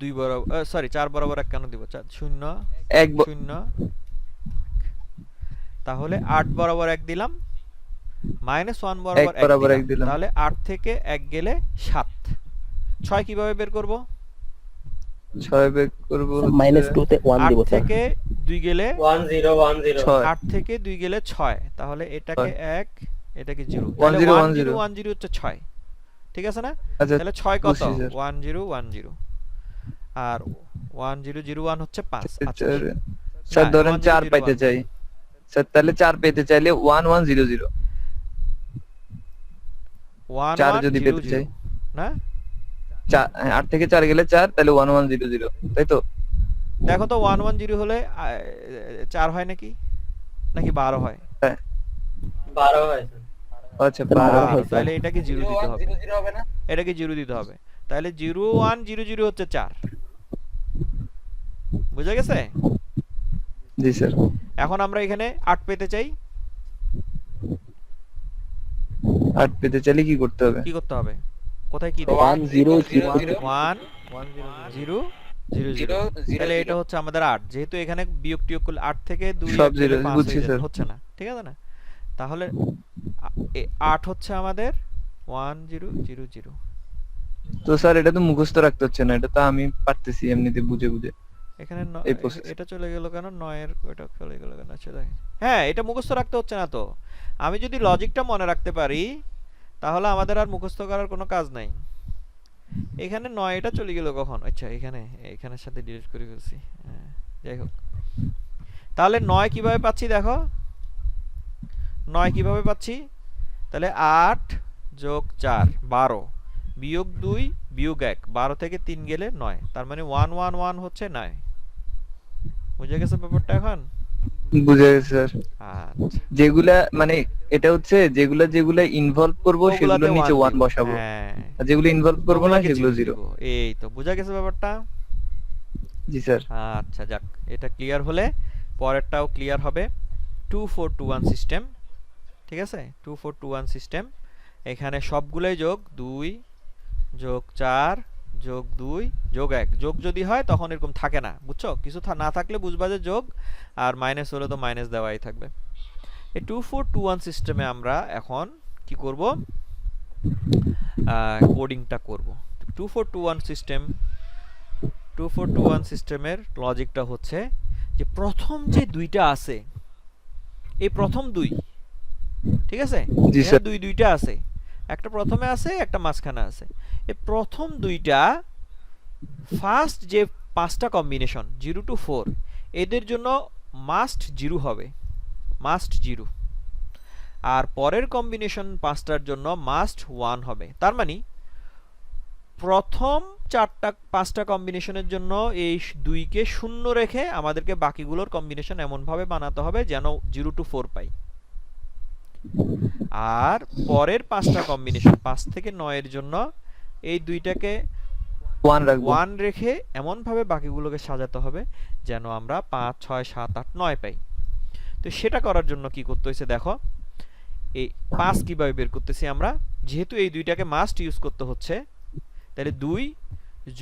2 বরাবর সরি 4 বরাবর 1 কেন দিব? 4 0 এক ব- 0, তাহলে 8 বরাবর 1 দিলাম, -1 বরাবর 1 বরাবর দিলাম, এক দিলাম। তাহলে 8 থেকে 1 গেলে 7। 6 কিভাবে বের করব? 6 বের করব -2 তে 1 দিব 8 স্যার। থেকে 2 গেলে 1 0 1 0 6 8 থেকে 2 গেলে 6, তাহলে এটাকে 1 এটাকে 0, 1 তাহলে 0 1 1 0 0 1 0 হচ্ছে 6, ঠিক আছে না? আচ্ছা তাহলে 6 কত? বুঝছি, স্যার। 1 0 1 0, আর 1 0 0 1 হচ্ছে 5। আচ্ছা, স্যার না, ধরেন 1 0 4 0 পেতে 1 চাই স্যার, তাহলে 4 পেতে চাইলে 1 1 0 0 1 4 1 যদি 0 পেতে 0 চাই, না? 8 থেকে 4 গেলে 4, তাহলে 1 1 0 0, তাই তো? দেখো তো 1 1 0 হলে 4 হয় নাকি, নাকি 12 হয়? 12 হয় স্যার। আচ্ছা 12 12 হয়। তাহলে এটাকে 0 দিতে হবে, 0 0 হবে না? এটাকে 0 দিতে হবে। তাহলে 0 1 0 0 হচ্ছে 4। বুঝা গেছে? জি স্যার। এখন আমরা এখানে 8 পেতে চাই, 8 পেতে চাইলে কি করতে হবে? কি করতে হবে? কোথায় কি দেব? 1 0 0 1 0 0 0, তাহলে এটা হচ্ছে আমাদের 8। যেহেতু এখানে বিয়োগ টিয়োগ করলে 8 থেকে 2 সব 1 গেলে zero, 5 বুঝছি, হয়ে যাবে, স্যার। হচ্ছে না, ঠিক আছে না? তাহলে 8 হচ্ছে আমাদের 1 0 0 0। তো স্যার এটা তো মুখস্থ রাখতে হচ্ছে না, এটা তো আমি পারতেছি এমনিতে বুঝে বুঝে। এখানে এই process। এটা চলে গেল কেন? 9 এর ওটা চলে গেল কেন? আচ্ছা দেখেন, হ্যাঁ, এটা মুখস্থ রাখতে হচ্ছে না তো। আমি যদি লজিকটা মনে রাখতে পারি তাহলে আমাদের আর মুখস্থ করার কোনো কাজ নাই। এখানে 9 এটা চলে গেল কখন? আচ্ছা, এখানের সাথে ডিলিট করে ফেলছি। হ্যাঁ, যাই হোক, তাহলে 9 কিভাবে পাচ্ছি দেখো? 9 কিভাবে পাচ্ছি? তাহলে 8 যোগ 4 12, বিয়োগ 2 বিয়োগ 1, 12 থেকে 3 গেলে 9, তার মানে 1 1 1 হচ্ছে 9। বুঝে গেছে ব্যাপারটা এখন? বুঝে গেছে স্যার। আচ্ছা, যেগুলা মানে এটা হচ্ছে যেগুলা ইনভলভ করব সেগুলোর ওগুলাতে নিচে 1 দিব। বসাবো, হ্যাঁ, আর যেগুলো ইনভলভ করব না ওগুলাকে সেগুলো 0। দিব। এই তো বুঝা গেছে ব্যাপারটা? জি স্যার। আচ্ছা, যাক, এটা ক্লিয়ার হলে পরেরটাও ক্লিয়ার হবে। 2 4 2 1 সিস্টেম, ঠিক আছে? 2 4 2 1 সিস্টেম, এখানে সবগুলোই যোগ, 2 যোগ 4 যোগ 2 যোগ 1, যোগ যদি হয় তখন এরকম থাকে না, বুঝছো? কিছু না থাকলে বুঝবা যে যোগ, আর মাইনাস হলে তো মাইনাস দেওয়াই থাকবে। এই 2 4 2 1 সিস্টেমে আমরা এখন কি করব? কোডিংটা করব। 2 4 2 1 সিস্টেম, 2 4 2 1 সিস্টেমের লজিকটা হচ্ছে যে প্রথম যে দুইটা আছে, এই প্রথম দুই, ঠিক আছে? জি এখানে স্যার। দুইটা আছে, একটা প্রথমে আছে, একটা মাঝখানে আছে। এই প্রথম দুইটা ফার্স্ট যে 5টা কম্বিনেশন 0 to 4, এদের জন্য মাস্ট 0 হবে, মাস্ট 0। আর পরের কম্বিনেশন 5টার জন্য মাস্ট 1 হবে। তার মানে প্রথম 5টা কম্বিনেশনের জন্য এই 2 কে 0 রেখে আমাদেরকে বাকিগুলোর কম্বিনেশন এমন ভাবে বানাতে হবে যেন 0 to 4 পাই। আর পরের 5টা কম্বিনেশন 5 থেকে 9 এর জন্য এই দুইটাকে 1 রাখবো। 1 রেখে এমন ভাবে বাকিগুলোকে সাজাতে হবে যেন আমরা 5 6 7 8 9 পাই। তো সেটা করার জন্য কি করতে হইছে দেখো, এই 5 কিভাবে বের করতেছি আমরা? যেহেতু এই দুইটাকে মাস্ট ইউজ করতে হচ্ছে, তাহলে 2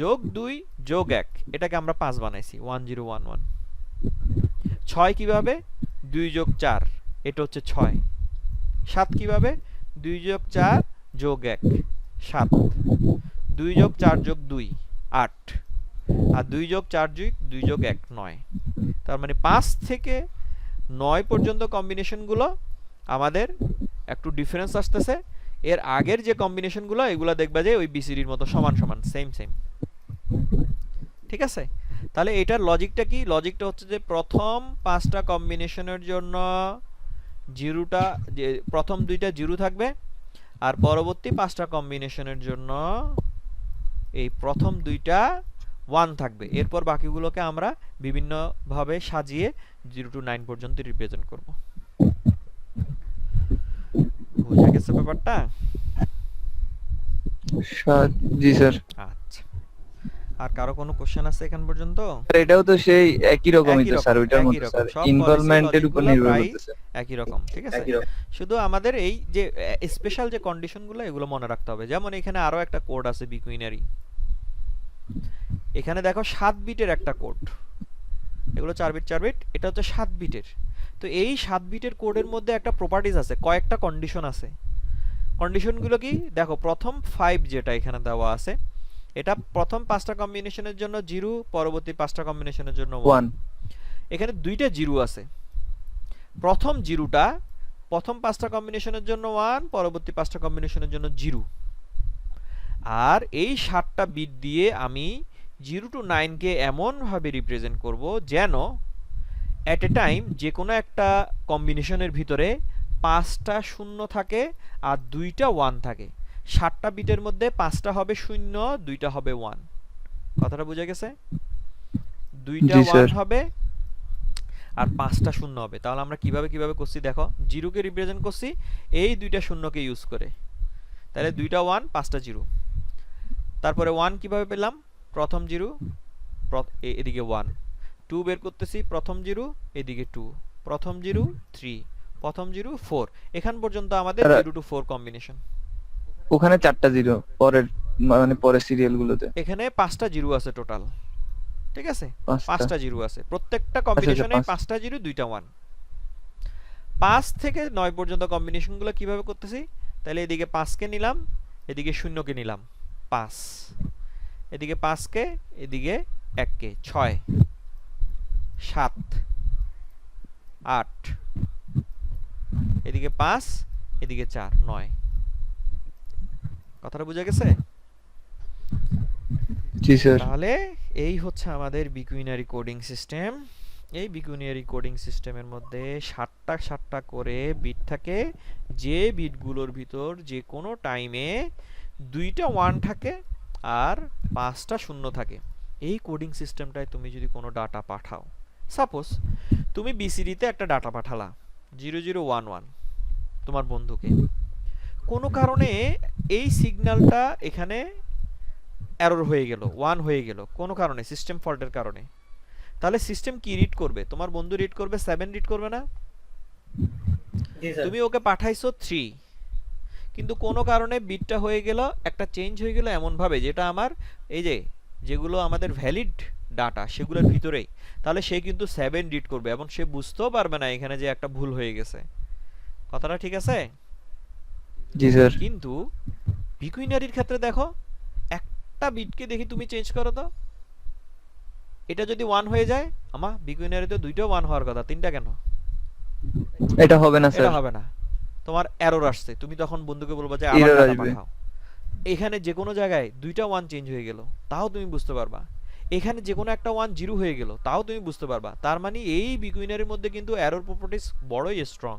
যোগ 2 যোগ 1, এটাকে আমরা 5 বানাইছি 1011। 6 কিভাবে? 2 যোগ 4, এটা হচ্ছে 6। 7 কিভাবে? 2 যোগ 4 যোগ 1 7। 2 যোগ 4 যোগ 2 8, আর 2 যোগ 4 2 যোগ 1 9। তার মানে 5 থেকে 9 পর্যন্ত কম্বিনেশনগুলো আমাদের একটু ডিফারেন্স আসতেছে। এর আগের যে কম্বিনেশনগুলো এগুলো দেখবা যে ওই বিসিডির মতো সমান সমান সেম সেম। ঠিক আছে, তাহলে এটার লজিকটা কি? লজিকটা হচ্ছে যে প্রথম 5টা কম্বিনেশনের জন্য জিরোটা, যে প্রথম 2টা জিরো থাকবে, আর পরবর্তী 5টা কম্বিনেশনের জন্য এই প্রথম 2টা 1 থাকবে। এরপর বাকিগুলোকে আমরা বিভিন্ন ভাবে সাজিয়ে 0 to 9 পর্যন্ত রিপ্রেজেন্ট করব। বুঝা গেছে ব্যাপারটা? জি স্যার। আচ্ছা, আর কারো কোনো কোশ্চেন আছে এখন পর্যন্ত? এটাও তো সেই একই রকমই একই তো রকম, স্যার, ওইটার একই মধ্যে রকম। স্যার সব ইনভলভমেন্টের policy উপর logic নির্ভর গুলো করতেছে। একই রকম, ঠিক আছে? একই রকম। শুধু আমাদের এই যে স্পেশাল যে কন্ডিশনগুলো এগুলো মনে রাখতে হবে। যেমন এখানে আরো একটা কোড আছে বিকুইনারি, এখানে দেখো 7 বিটের একটা কোড, এগুলো 4 বিট 4 বিট, এটা হচ্ছে 7 বিটের। তো এই 7 বিটের কোডের মধ্যে একটা প্রপার্টিজ আছে, কয়েকটা কন্ডিশন আছে। কন্ডিশনগুলো কি দেখো, প্রথম 5 যেটা এখানে দেওয়া আছে, এটা প্রথম 5টা কম্বিনেশনের জন্য 0, পরবর্তী 5টা কম্বিনেশনের জন্য 1। এখানে 2টা 0 আছে। প্রথম 0টা প্রথম 5টা কম্বিনেশনের জন্য 1, পরবর্তী 5টা কম্বিনেশনের জন্য 0। আর এই 7টা বিট দিয়ে আমি 0 to 9 কে এমন ভাবে রিপ্রেজেন্ট করব যেন এট এ টাইম যে কোনো একটা কম্বিনেশনের ভিতরে 5টা 0 থাকে আর 2টা 1 থাকে। 7টা বিটের মধ্যে 5টা হবে 0, 2টা হবে 1। কথাটা বোঝা গেছে? 2টা 1 হবে আর 5টা 0 হবে। তাহলে আমরা কিভাবে কিভাবে করছি দেখো, 0 কে রিপ্রেজেন্ট করছি এই 2টা 0 কে ইউজ করে, তাহলে 2টা 1 5টা 0। তারপরে 1 কিভাবে পেলাম? প্রথম 0 এদিকে 1, 2 বের করতেছি, প্রথম 0 এদিকে 2, প্রথম 0 3, প্রথম 0 4। এখান পর্যন্ত আমাদের 0 to 4 কম্বিনেশন। ওখানে 4টা 0 পরের, মানে পরের সিরিয়াল গুলোতে এখানে 5টা 0 আছে টোটাল, ঠিক আছে? 5টা 0 আছে প্রত্যেকটা আচ্ছা, কম্বিনেশনে, 5 5টা 0 2টা 1। 5 থেকে 9 পর্যন্ত কম্বিনেশনগুলো কিভাবে করতেছি? তাহলে এদিকে 5 কে নিলাম, এদিকে 0 কে নিলাম 5, এদিকে 5 কে, এদিকে 1 কে 6 7 8, এদিকে 5, এদিকে 4 9। কথাটা বোঝা গেছে? জি স্যার। তাহলে এই হচ্ছে আমাদের বিকুইনারি কোডিং সিস্টেম। এই বিকুইনারি কোডিং সিস্টেমের মধ্যে 7টা করে বিট থাকে, যে বিটগুলোর ভিতর যে কোনো টাইমে 2টা 1 থাকে আর 5টা 0 থাকে। এই কোডিং সিস্টেমটায় তুমি যদি কোনো ডাটা পাঠাও, সাপোজ তুমি বিসিডিতে একটা ডাটা পাঠালা 0011 তোমার বন্ধুকে, কোনো কারণে এই সিগন্যালটা এখানে এরর হয়ে গেল, 1 হয়ে গেল কোনো কারণে, সিস্টেম ফল্টের কারণে, তাহলে সিস্টেম কি রিড করবে? তোমার বন্ধু রিড করবে 7, রিড করবে না? তুমি ওকে পাঠাইছো 3, কিন্তু কোনো কারণে বিটটা হয়ে গেল, একটা চেঞ্জ হয়ে গেল এমন ভাবে যেটা আমার এই যে যেগুলো আমাদের ভ্যালিড ডাটা সেগুলোর ভিতরেই, তাহলে সে কিন্তু 7 রিড করবে এবং সে বুঝতেও পারবে না এখানে যে একটা ভুল হয়ে গেছে। কথাটা ঠিক আছে? জি স্যার। কিন্তু বিকুইনারির ক্ষেত্রে দেখো, একটা বিটকে দেখি তুমি চেঞ্জ করো তো, এটা যদি 1 হয়ে যায়, আমা বিকুইনারিতে 2টা 1 হওয়ার কথা, 3টা কেন? এটা হবে না স্যার। এটা হবে না, তোমার এরর আসছে, তুমি তখন বন্ধুকে বলবা যে আবার Error ডাটা আসবে। পাঠাও। এখানে যে কোনো জায়গায় 2টা 1 চেঞ্জ হয়ে গেল, তাও তুমি বুঝতে পারবা। এখানে যে কোনো একটা 1 0 হয়ে গেল, তাও তুমি বুঝতে পারবা। তার মানে এই বিকুইনারির মধ্যে কিন্তু এরর প্রপার্টিজ বড়ই স্ট্রং।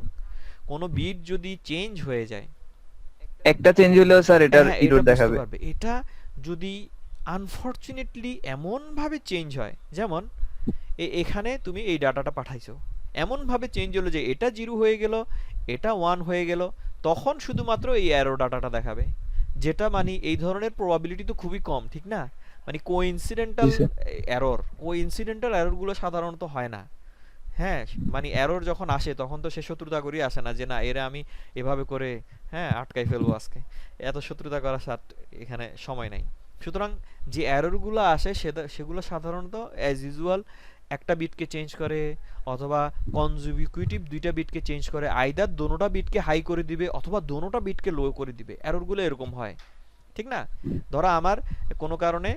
কোনো বিট যদি চেঞ্জ হয়ে যায়, একটা চেঞ্জ হলেও স্যার এটার হ্যাঁ, এরর এটা বুঝতে দেখাবে। পারবে। এটা যদি আনফরচুনেটলি এমন ভাবে চেঞ্জ হয়, যেমন এখানে তুমি এই ডাটাটা পাঠাইছো, এমন ভাবে চেঞ্জ হলো যে এটা 0 হয়ে গেল, এটা 1 হয়ে গেল, তখন শুধুমাত্র এই এরর ডাটাটা দেখাবে, যেটা মানে এই ধরনের প্রবাবিলিটি তো খুবই কম, ঠিক না? মানে কোইন্সিডেন্টাল জি স্যার। এরর, কোইন্সিডেন্টাল এররগুলো সাধারণত হয় না। হ্যাঁ, মানে এরর যখন আসে তখন তো সে শত্রুতা করেই আসে না যে না এরা আমি এভাবে করে হ্যাঁ আটকাই ফেলবো আজকে। এত শত্রুতা করার এখানে সময় নাই। সুতরাং যে এররগুলো আসে সেগুলো সাধারণত অ্যাজ ইউজুয়াল একটা বিটকে চেঞ্জ করে অথবা কনজিকিউটিভ দুইটা বিটকে চেঞ্জ করে, আইদার দোনোটা বিটকে হাই করে দিবে অথবা দোনোটা বিটকে লো করে দিবে। এররগুলো এরকম হয়, ঠিক না? ধরো আমার কোনো কারণে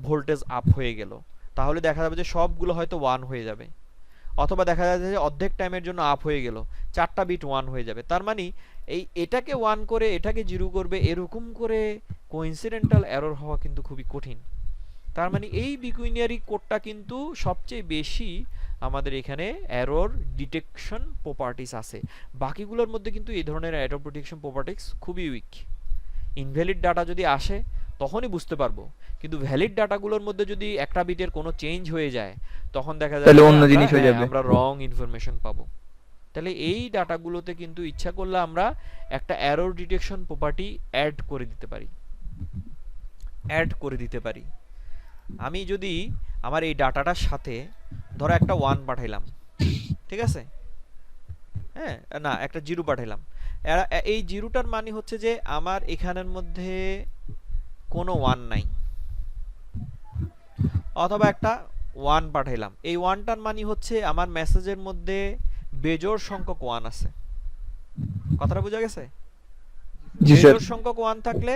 ভোল্টেজ আপ হয়ে গেল, তাহলে দেখা যাবে যে সবগুলো হয়তো 1 হয়ে যাবে, অথবা দেখা যাচ্ছে যে অর্ধেক টাইমের জন্য আপ হয়ে গেল, 4টা বিট 1 হয়ে যাবে। তার মানে এটাকে 1 করে এটাকে 0 করবে, এরকম করে কোইন্সিডেন্টাল এরর হওয়া কিন্তু খুবই কঠিন। তার মানে এই বিকুইনারি কোডটা কিন্তু সবচেয়ে বেশি আমাদের এখানে এরর ডিটেকশন প্রপার্টিস আছে। বাকিগুলোর মধ্যে কিন্তু এই ধরনের এরর ডিটেকশন প্রপার্টিস খুবই উইক। ইনভ্যালিড ডাটা যদি আসে তখনই বুঝতে পারবো, কিন্তু ভ্যালিড ডাটাগুলোর মধ্যে যদি একটা বিটের কোনো চেঞ্জ হয়ে যায় তখন দেখা যায় তাহলে অন্য জিনিস হয়ে যাবে, আমরা রং ইনফরমেশন পাবো। তাহলে এই ডাটাগুলোতে কিন্তু ইচ্ছা করলে আমরা একটা এরর ডিটেকশন প্রপার্টি অ্যাড করে দিতে পারি। আমি যদি আমার এই ডাটাটার সাথে ধরো একটা 1 পাঠাইলাম, ঠিক আছে, হ্যাঁ না একটা 0 পাঠাইলাম, এই 0টার মানে হচ্ছে যে আমার এখানের মধ্যে কোনো 1 নাই, অথবা একটা 1 পাঠাইলাম, এই 1টার মানে হচ্ছে আমার মেসেজের মধ্যে বেজোড় সংখ্যক 1 আছে। কথাটা বোঝা গেছে? জি স্যার। বেজোড় সংখ্যক 1 থাকলে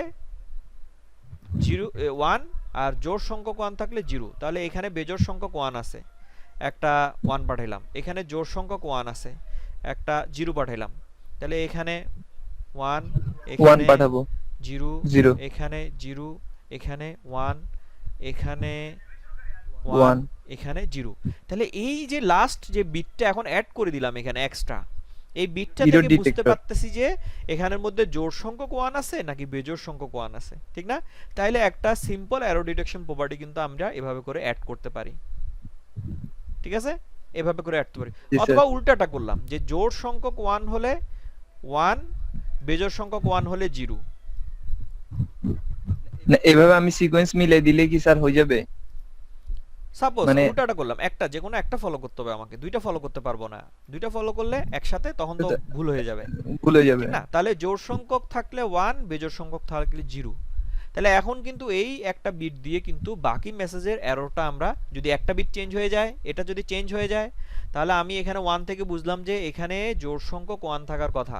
1 আর জোড় সংখ্যক 1 থাকলে 0। তাহলে এখানে বেজোড় সংখ্যক 1 আছে, একটা 1 পাঠাইলাম, এখানে জোড় সংখ্যক 1 আছে, একটা 0 পাঠাইলাম, তাহলে এখানে 1 এখানে 1 পাঠাবো, 0 এখানে 0 এখানে 1 এখানে 1 এখানে 0। তাহলে এই যে লাস্ট যে বিটটা এখন অ্যাড করে দিলাম এখানে এক্সট্রা, এই বিটটা থেকে বুঝতে পারতেছি যে এখানের মধ্যে জোড় সংখ্যক 1 আছে নাকি বেজোড় সংখ্যক 1 আছে, ঠিক না? তাইলে একটা সিম্পল এরর ডিটেকশন প্রপার্টি কিন্তু আমরা এভাবে করে অ্যাড করতে পারি, ঠিক আছে? এভাবে করে অ্যাড করতে পারি। অথবা উল্টাটা করলাম যে জোড় সংখ্যক 1 হলে 1, বেজোড় সংখ্যক 1 হলে 0। না এভাবে আমি সিকোয়েন্স মিলে দিলে কি স্যার হয়ে যাবে? সাপোজ উল্টাটা করলাম, একটা যে কোনো একটা ফলো করতে হবে আমাকে, দুইটা ফলো করতে পারবো না। দুইটা ফলো করলে একসাথে তখন তো ভুল হয়ে যাবে, ঠিক না? তাহলে জোড় সংখ্যক থাকলে 1, বেজোড় সংখ্যক থাকলে 0। তাহলে এখন কিন্তু এই একটা বিট দিয়ে কিন্তু বাকি মেসেজের এররটা আমরা, যদি একটা বিট চেঞ্জ হয়ে যায়, এটা যদি চেঞ্জ হয়ে যায়, তাহলে আমি এখানে 1 থেকে বুঝলাম যে এখানে জোড় সংখ্যক 1 থাকার কথা,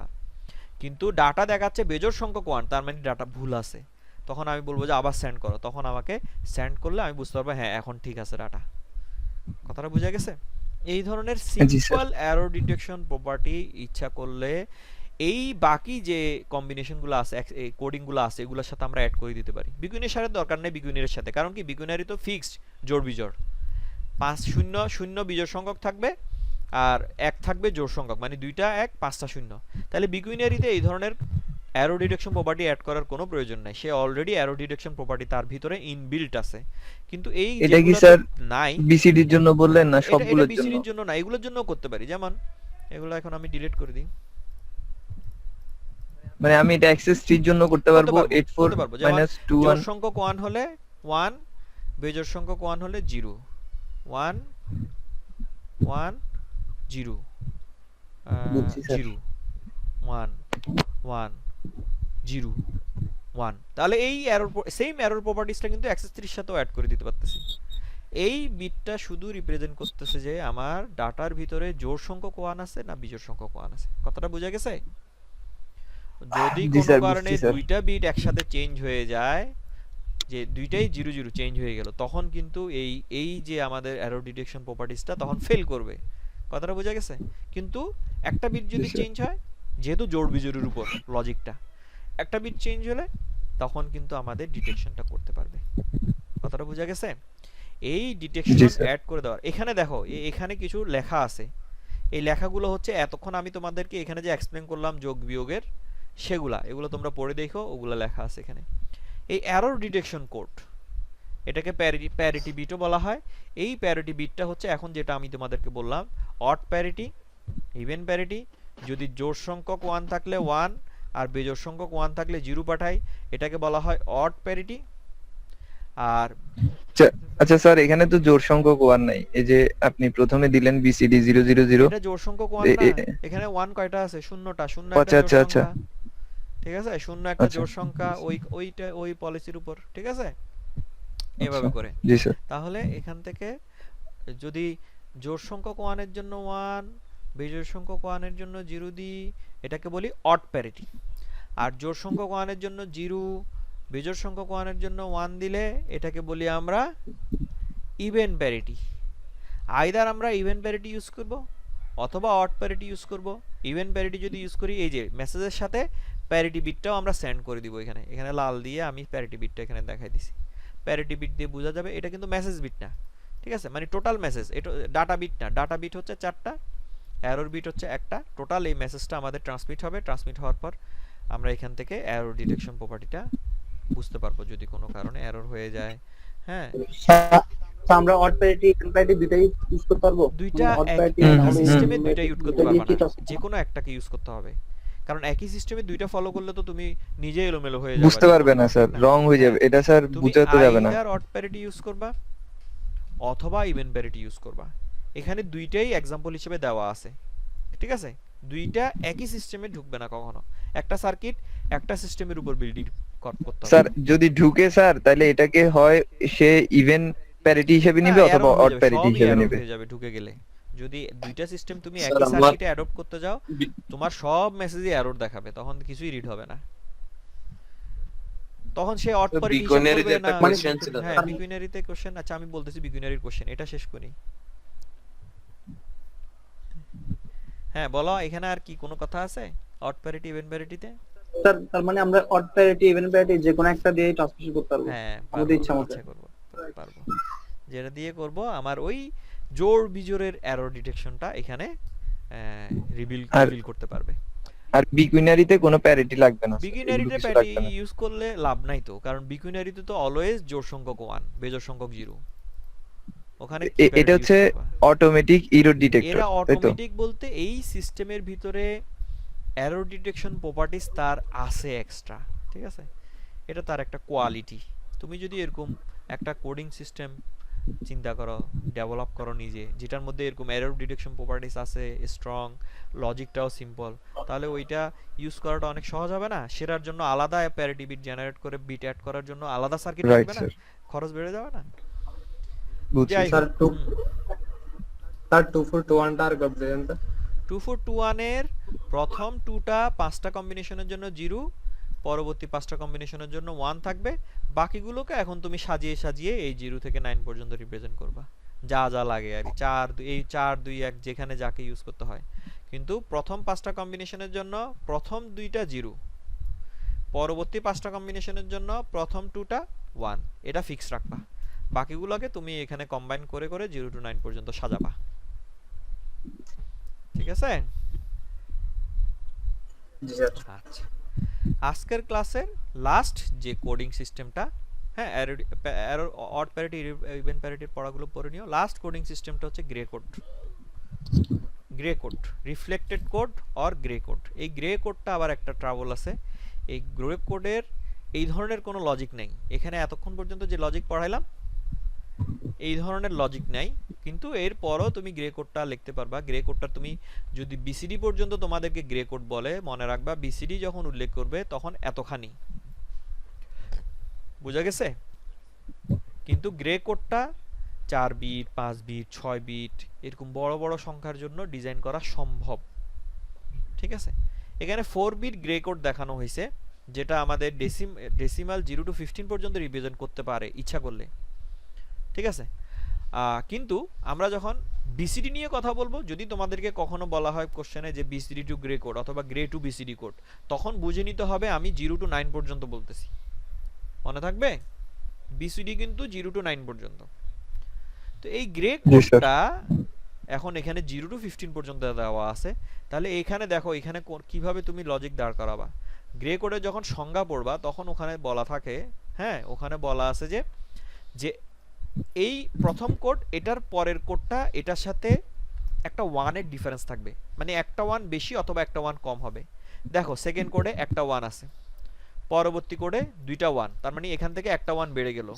কিন্তু ডাটা দেখাচ্ছে বেজোড় সংখ্যক 1, তার মানে ডাটা ভুল আছে। তখন আমি বলবো যে আবার সেন্ড করো, তখন আমাকে সেন্ড করলে আমি বুঝতে পারবো হ্যাঁ এখন ঠিক আছে ডাটা। কথাটা বোঝা গেছে? এই ধরনের সিম্পল এরর ডিটেকশন প্রপার্টি ইচ্ছা করলে এই বাকি যে কম্বিনেশনগুলো আছে, এই কোডিংগুলো আছে, এগুলোর সাথে আমরা অ্যাড করে দিতে পারি। বিগুইনের সাথে দরকার নেই বিগুইনের সাথে, কারণ কি বিগুইনারি তো ফিক্সড জোড় বিজোড়, 5 0 0 বিজোড় সংখ্যক থাকবে আর 1 থাকবে জোড় সংখ্যক, মানে 2টা 1 5টা 0। তাহলে বিগুইনারিতে এই ধরনের অ্যারো ডিটেকশন প্রপার্টি অ্যাড করার কোনো প্রয়োজন নাই, সে অলরেডি অ্যারো ডিটেকশন প্রপার্টি তার ভিতরে ইনবিল্ট আছে। কিন্তু এই এটা কি স্যার নাই বিসিডির জন্য বললেন না সবগুলোর জন্য? বিসিডির জন্য না, এগুলোর জন্য করতে পারি। যেমন এগুলো এখন আমি ডিলিট করে দিই, মানে আমি এটা অ্যাক্সেস ট্রির জন্য করতে পারবো 84 - 21 জোড় সংখ্যক 1 হলে 1, বেজোড় সংখ্যক 1 হলে 0, 1 1 0 0 1 1 0 1। তাহলে এই এরর সেম এরর প্রপার্টিসটা কিন্তু অ্যাক্সেস ট্রির সাথেও অ্যাড করে দিতে পারতেছি। এই বিটটা শুধু রিপ্রেজেন্ট করতেছে যে আমার ডাটার ভিতরে জোড় সংখ্যক 1 আছে না বিজোড় সংখ্যক 1 আছে। কথাটা বোঝা গেছে? যদি কোনো কারণে দুইটা বিট একসাথে চেঞ্জ হয়ে যায়, যে দুইটাই 0 0 চেঞ্জ হয়ে গেল, তখন কিন্তু এই যে আমাদের এরর ডিটেকশন প্রপার্টিসটা তখন ফেল করবে। কথাটা বোঝা গেছে? কিন্তু একটা বিট যদি চেঞ্জ হয়, যেহেতু জোড় বিজোড়ের উপর লজিকটা, একটা বিট চেঞ্জ হলে তখন কিন্তু আমাদের ডিটেকশনটা করতে পারবে। কথাটা বোঝা গেছে? এই ডিটেকশন অ্যাড করে দেওয়ার, এখানে দেখো এখানে কিছু লেখা আছে, এই লেখাগুলো হচ্ছে এতক্ষণ আমি তোমাদেরকে এখানে যে এক্সপ্লেন করলাম যোগ বিয়োগের সেগুলা, এগুলো তোমরা পড়ে দেখো, ওগুলো লেখা আছে এখানে। এই এরর ডিটেকশন কোড, এটাকে প্যারিটি বিটও বলা হয়। এই প্যারিটি বিটটা হচ্ছে এখন যেটা আমি তোমাদেরকে বললাম, অড প্যারিটি, ইভেন প্যারিটি। যদি জোড় সংখ্যক 1 থাকলে 1 আর বেজোড় সংখ্যক 1 থাকলে 0 পাঠাই, এটাকে বলা হয় অড প্যারিটি। আর আচ্ছা স্যার, এখানে তো জোড় সংখ্যক 1 নাই। এই যে আপনি প্রথমে দিলেন বিসিডি 000। এটা জোড় সংখ্যক 1 এ- না, এ- এখানে 1 কয়টা আছে? শূন্যটা, শূন্য আচ্ছা, একটা জোড় আচ্ছা, আচ্ছা। সংখ্যা, ঠিক আছে? শূন্য একটা আচ্ছা। জোড় সংখ্যা, ওইটা ওই পলিসির উপর, ঠিক আছে? এভাবে আচ্ছা। করে। জি স্যার। তাহলে এখান থেকে যদি জোড় সংখ্যক 1 এর জন্য 1, বিজোড় সংখ্যক 1 এর জন্য 0 দিই, এটাকে বলি অড প্যারিটি। আর জোড় সংখ্যক 1 এর জন্য 0, বিজোড় সংখ্যক 1 এর জন্য 1 দিলে এটাকে বলি আমরা ইভেন প্যারিটি। আইদার আমরা ইভেন প্যারিটি ইউজ করব অথবা অড প্যারিটি ইউজ করব। ইভেন প্যারিটি যদি ইউজ করি, এই যে মেসেজের সাথে প্যারিটি বিটটাও আমরা সেন্ড করে দিব। এখানে এখানে লাল দিয়ে আমি প্যারিটি বিটটা এখানে দেখাই দিছি। প্যারিটি বিট দিয়ে বোঝা যাবে এটা কিন্তু মেসেজ বিট না, ঠিক আছে? মানে টোটাল মেসেজ, এটা ডাটা বিট না। ডাটা বিট হচ্ছে 4টা, এরর বিট হচ্ছে একটা। টোটাল এই মেসেজটা আমাদের ট্রান্সমিট হবে। ট্রান্সমিট হওয়ার পর আমরা এখান থেকে এরর ডিটেকশন প্রপার্টিটা বুঝতে পারবো যদি কোনো কারণে এরর হয়ে যায়। হ্যাঁ, তো আমরা অড প্যারিটি ইভেন প্যারিটি দুইটাই ইউজ করতে পারবো? দুইটা অড প্যারিটি একই হুম, সিস্টেমে হুম। দুইটা ইউজ করতে দুইটা দিয়ে পারবে কি না, task- যে কোনো একটাকে ইউজ করতে হবে। কারণ একই সিস্টেমে দুইটা ফলো করলে তো তুমি নিজে এলোমেলো হয়ে যাবে, বুঝতে পারবে না স্যার, রং হয়ে যাবে। এটা স্যার তুমি বুঝাতে যাবে না। আইদার অড প্যারিটি ইউজ করবা অথবা ইভেন প্যারিটি ইউজ করবা। এখানে দুইটাই एग्जांपल হিসেবে দেওয়া আছে, ঠিক আছে? দুইটা একই সিস্টেমে ঢুকবে না কখনো। একটা সার্কিট একটা সিস্টেমের উপর বিল্ডিং করতে হবে। স্যার যদি ঢুকে স্যার, তাহলে এটাকে হয় সে ইভেন প্যারিটি হিসেবে নিবে হ্যাঁ, অথবা error হয়ে অড যাবে, প্যারিটি সবই হিসেবে error নিবে। হয়ে যাবে ঢুকে গেলে। যদি দুইটা সিস্টেম তুমি স্যার, একই আমার- সার্কিটে অ্যাডপ্ট করতে যাও, তোমার সব মেসেজে এরর দেখাবে, তখন কিছুই রিড হবে না। তখন সে অড তো প্যারিটি হিসাব বিকুইনারি করবে একটা না। question ছিল। হ্যাঁ, বিকুইনারিতে কোশ্চেন। আচ্ছা আমি বলতেছি বিকুইনারির কোশ্চেন, এটা শেষ করি। হ্যাঁ বলো, এখানে আর কি কোনো কথা আছে অড প্যারিটি ইভেন প্যারিটিতে? স্যার তার মানে আমরা অড প্যারিটি ইভেন প্যারিটি যে কোনো একটা দিয়ে ট্রান্সমিশন করতে পারবো? হ্যাঁ আমাদের পারবো, ইচ্ছা মতো। ইচ্ছা করবো পারবো। যেটা দিয়ে করব আমার ওই জোড় বিজোড়ের এরর ডিটেকশনটা এখানে রিভিল করতে পারবে। আর বিকুইনারিতে কোনো প্যারিটি লাগবে না স্যার, এগুলো বিকুইনারিতে কিছু প্যারিটি লাগবে না। ইউজ করলে লাভ নাই তো, কারণ বিকুইনারিতে তো অলওয়েজ জোড় সংখ্যক 1, বেজোড় সংখ্যক 0। ওখানে কি এটা প্যারিটি হচ্ছে ইউজ করবা? অটোমেটিক এরর ডিটেক্টর, এরা তাই তো? অটোমেটিক বলতে এই সিস্টেমের ভিতরে এরর ডিটেকশন প্রপার্টিজ তার আছে এক্সট্রা, ঠিক আছে? এটা তার একটা কোয়ালিটি। তুমি যদি এরকম একটা কোডিং সিস্টেম চিন্তা করো, ডেভেলপ করো নিজে, যেটার মধ্যে এরকম এরর ডিটেকশন প্রপার্টিজ আছে, স্ট্রং, লজিকটাও সিম্পল, তাহলে ওইটা ইউজ করাটা অনেক সহজ হবে না? সেটার জন্য আলাদা প্যারিটি বিট জেনারেট করে বিট অ্যাড করার জন্য আলাদা সার্কিট রাইট লাগবে না? স্যার, খরচ বেড়ে যাবে না? বুঝছি যাই স্যার। হোক, স্যার 2421 টা আর গবজে জানতা 2421 এর প্রথম 2টা 5টা কম্বিনেশনের জন্য 0, পরবর্তী 5টা কম্বিনেশনের জন্য 1 থাকবে। বাকিগুলোকে এখন তুমি সাজিয়ে সাজিয়ে এই 0 থেকে 9 পর্যন্ত রিপ্রেজেন্ট করবা, যা যা লাগে আর 4 এই 4 2 1 যেখানে যাকে ইউজ করতে হয়। কিন্তু প্রথম 5টা কম্বিনেশনের জন্য প্রথম 2টা 0, পরবর্তী 5টা কম্বিনেশনের জন্য প্রথম 2টা 1, এটা ফিক্স রাখবা। বাকিগুলোকে তুমি এখানে কম্বাইন করে করে 0 to 9 পর্যন্ত সাজাবা, ঠিক আছে? জি স্যার। আচ্ছা, আজকের ক্লাসের লাস্ট যে কোডিং সিস্টেমটা, হ্যাঁ এরর অড প্যারিটি ইভেন প্যারিটির পড়াগুলো পড়ে নিও। লাস্ট কোডিং সিস্টেমটা হচ্ছে grey code. Grey code, reflected code or grey code. এই গ্রে কোডটা আবার একটা ট্রাবল আছে। এই গ্রে কোডের এই ধরনের কোনো লজিক নেই। এখানে এতক্ষণ পর্যন্ত যে লজিক পড়াইলাম এই ধরনের লজিক নাই, কিন্তু এরপরও তুমি গ্রে কোডটা লিখতে পারবা। গ্রে কোডটা তুমি যদি বিসিডি পর্যন্ত তোমাদেরকে গ্রে কোড বলে, মনে রাখবা বিসিডি যখন উল্লেখ করবে তখন এতখানি, বুঝা গেছে? কিন্তু গ্রে কোডটা 4 বিট 5 বিট 6 বিট এরকম বড় বড় সংখ্যার জন্য ডিজাইন করা সম্ভব, ঠিক আছে? এখানে 4 বিট গ্রে কোড দেখানো হয়েছে, যেটা আমাদের ডেসিমাল 0 to 15 পর্যন্ত রিপ্রেজেন্ট করতে পারে ইচ্ছা করলে, ঠিক আছে? কিন্তু আমরা যখন বিসিডি নিয়ে কথা বলবো, যদি তোমাদেরকে কখনো বলা হয় কোশ্চেনে যে বিসিডি টু গ্রে কোড অথবা গ্রে টু বিসিডি কোড, তখন বুঝে নিতে হবে আমি 0 to 9 পর্যন্ত বলতেছি। মনে থাকবে বিসিডি কিন্তু 0 to 9 পর্যন্ত। তো এই গ্রে কোডটা এখন এখানে 0 to 15 পর্যন্ত দেওয়া আছে। তাহলে এখানে দেখো এখানে কিভাবে তুমি লজিক দাঁড় করাবা। গ্রে কোডে যখন সংজ্ঞা পড়বা তখন ওখানে বলা থাকে, হ্যাঁ ওখানে বলা আছে যে এই প্রথম কোড এটার পরের কোডটা এটার সাথে একটা 1 এর ডিফারেন্স থাকবে, মানে একটা 1 বেশি অথবা একটা 1 কম হবে। দেখো সেকেন্ড কোডে একটা 1 আছে, পরবর্তী কোডে দুইটা 1, তার মানে এখান থেকে একটা 1 বেড়ে গেল,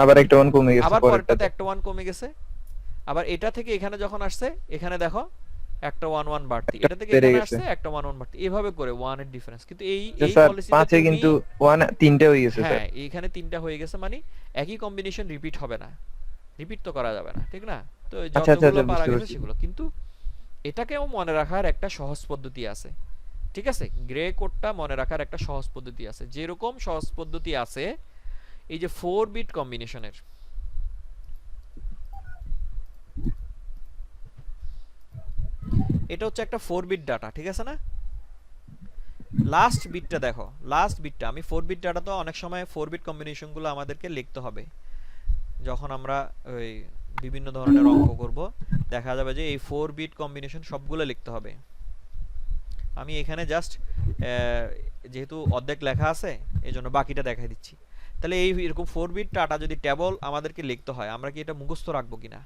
আবার একটা 1 কমে গেছে আবার পরেরটাতে। পরেরটাতে একটা 1 কমে গেছে, আবার এটা থেকে এখানে যখন আসছে এখানে দেখো একটা 1 1 বাড়তি, একটা এটা থেকে বেড়ে এখানে গেছে। আসছে একটা 1 1 বাড়তি, এভাবে করে 1 এর ডিফারেন্স। কিন্তু এই যে এই স্যার পলিসিতে 5 এ তুমি কিন্তু 1 3টে হয়ে গেছে স্যার। হ্যাঁ এখানে 3টা হয়ে গেছে, মানে একই কম্বিনেশন রিপিট হবে না, রিপিট তো করা যাবে না, ঠিক না? তো আচ্ছা আচ্ছা যতগুলো আচ্ছা পারা বুঝতে গেছে পারছি। সেগুলো, কিন্তু এটাকেও মনে রাখার একটা সহজ পদ্ধতি আছে, ঠিক আছে? গ্রে কোডটা মনে রাখার একটা সহজ পদ্ধতি আছে, যেরকম সহজ পদ্ধতি আছে এই যে 4 বিট কম্বিনেশনের। এটা হচ্ছে একটা 4 বিট ডাটা, ঠিক আছে না? লাস্ট বিটটা দেখো, লাস্ট বিটটা আমি 4 বিট ডাটা তো অনেক সময় 4 বিট কম্বিনেশনগুলো আমাদেরকে লিখতে হবে যখন আমরা ওই বিভিন্ন ধরনের অঙ্ক করব, দেখা যাবে যে এই 4 বিট কম্বিনেশন সবগুলো লিখতে হবে। আমি এখানে জাস্ট যেহেতু অর্ধেক লেখা আছে এই জন্য বাকিটা দেখাই দিচ্ছি। তাহলে এই এরকম 4 বিট ডাটা যদি টেবল আমাদেরকে লিখতে হয়, আমরা কি এটা মুখস্থ রাখবো কিনা?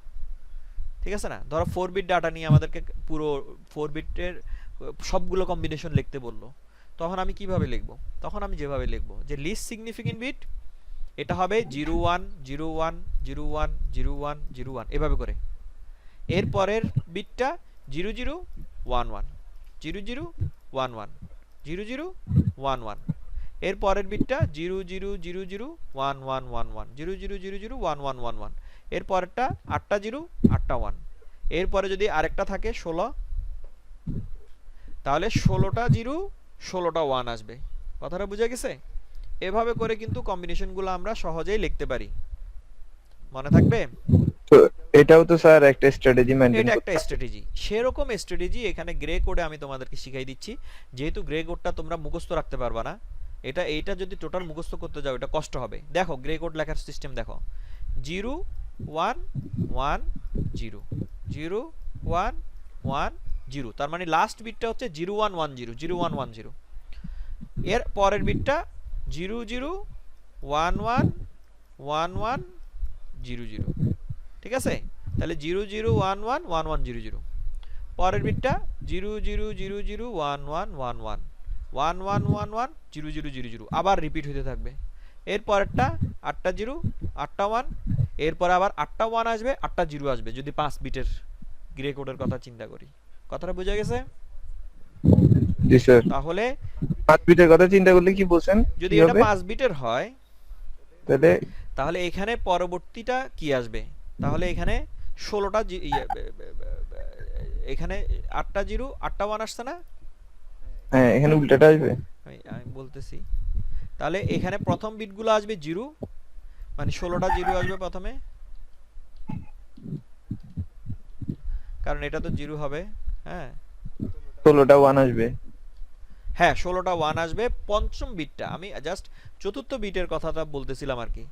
ঠিক আছে না? ধরো 4 বিট ডাটা নিয়ে আমাদেরকে পুরো 4 বিটের সবগুলো কম্বিনেশন লিখতে বললো, তখন আমি কিভাবে লিখব? তখন আমি যেভাবে লিখব যে লিস্ট সিগনিফিকেন্ট বিট এটা হবে 0 1 0 1 0 1 0 1 0 1 এভাবে করে। এর পরের বিটটা 0 0 1 1 0 0 1 1 0 0 1 1। এর পরের বিটটা 0 0 0 0 1 1 1 1 0 0 0 0 1 1 1 1। এর পরেরটা 8টা 0 8টা 1। এরপরে যদি আরেকটা থাকে 16, তাহলে 16টা 0 16টা 1 আসবে। কথাটা বুঝা গেছে? এভাবে করে কিন্তু কম্বিনেশনগুলো আমরা সহজেই লিখতে পারি। মনে থাকবে? তো এটাও তো স্যার একটা স্ট্র্যাটেজি মেইনটেইন এটা করতে একটা স্ট্র্যাটেজি, সেরকম স্ট্র্যাটেজি এখানে গ্রে কোডে আমি তোমাদেরকে শিখাই দিচ্ছি। যেহেতু গ্রে কোডটা তোমরা মুখস্থ রাখতে পারবা না, এইটা যদি টোটাল মুখস্থ করতে যাও এটা কষ্ট হবে। দেখো গ্রে কোড লেখার সিস্টেম দেখো, 0 1 1 0 0 1 1 0, তার মানে লাস্ট বিটটা হচ্ছে 0 1 1 0 0 1 1 0। এর পরের বিটটা 0 0 1 1 1 1 0 0, ঠিক আছে? তাহলে 0 0 1 1 1 1 0 0। পরের বিটটা 0 0 0 0 1 1 1 1 1 1 1 1 0 0 0 0, আবার রিপিট হতে থাকবে। এর পরেরটা 8টা 0 8টা 1, এরপর আবার 8টা 1 আসবে 8টা 0 আসবে, যদি 5 বিটের গ্রে কোডের কথা চিন্তা করি। কথাটা বোঝা গেছে? জি স্যার। তাহলে 5 বিটের কথা চিন্তা করলে কি বলছেন? যদি কি এটা হবে? 5 বিটের হয় তাহলে তাহলে এখানে পরবর্তীটা কি আসবে? তাহলে এখানে 16টা এখানে 8টা 0 8টা 1 আসছে না? হ্যাঁ এখানে উল্টাটা আসবে। আমি বলতেছি, তাহলে এখানে প্রথম বিটগুলো আসবে 0, মানে 16টা 0 আসবে প্রথমে, কারণ এটা তো 0 হবে। হ্যাঁ 16টা 1 আসবে। হ্যাঁ 16টা 1 আসবে। পঞ্চম বিটটা আমি জাস্ট চতুর্থ বিটের কথাটা বলতেছিলাম আর কি,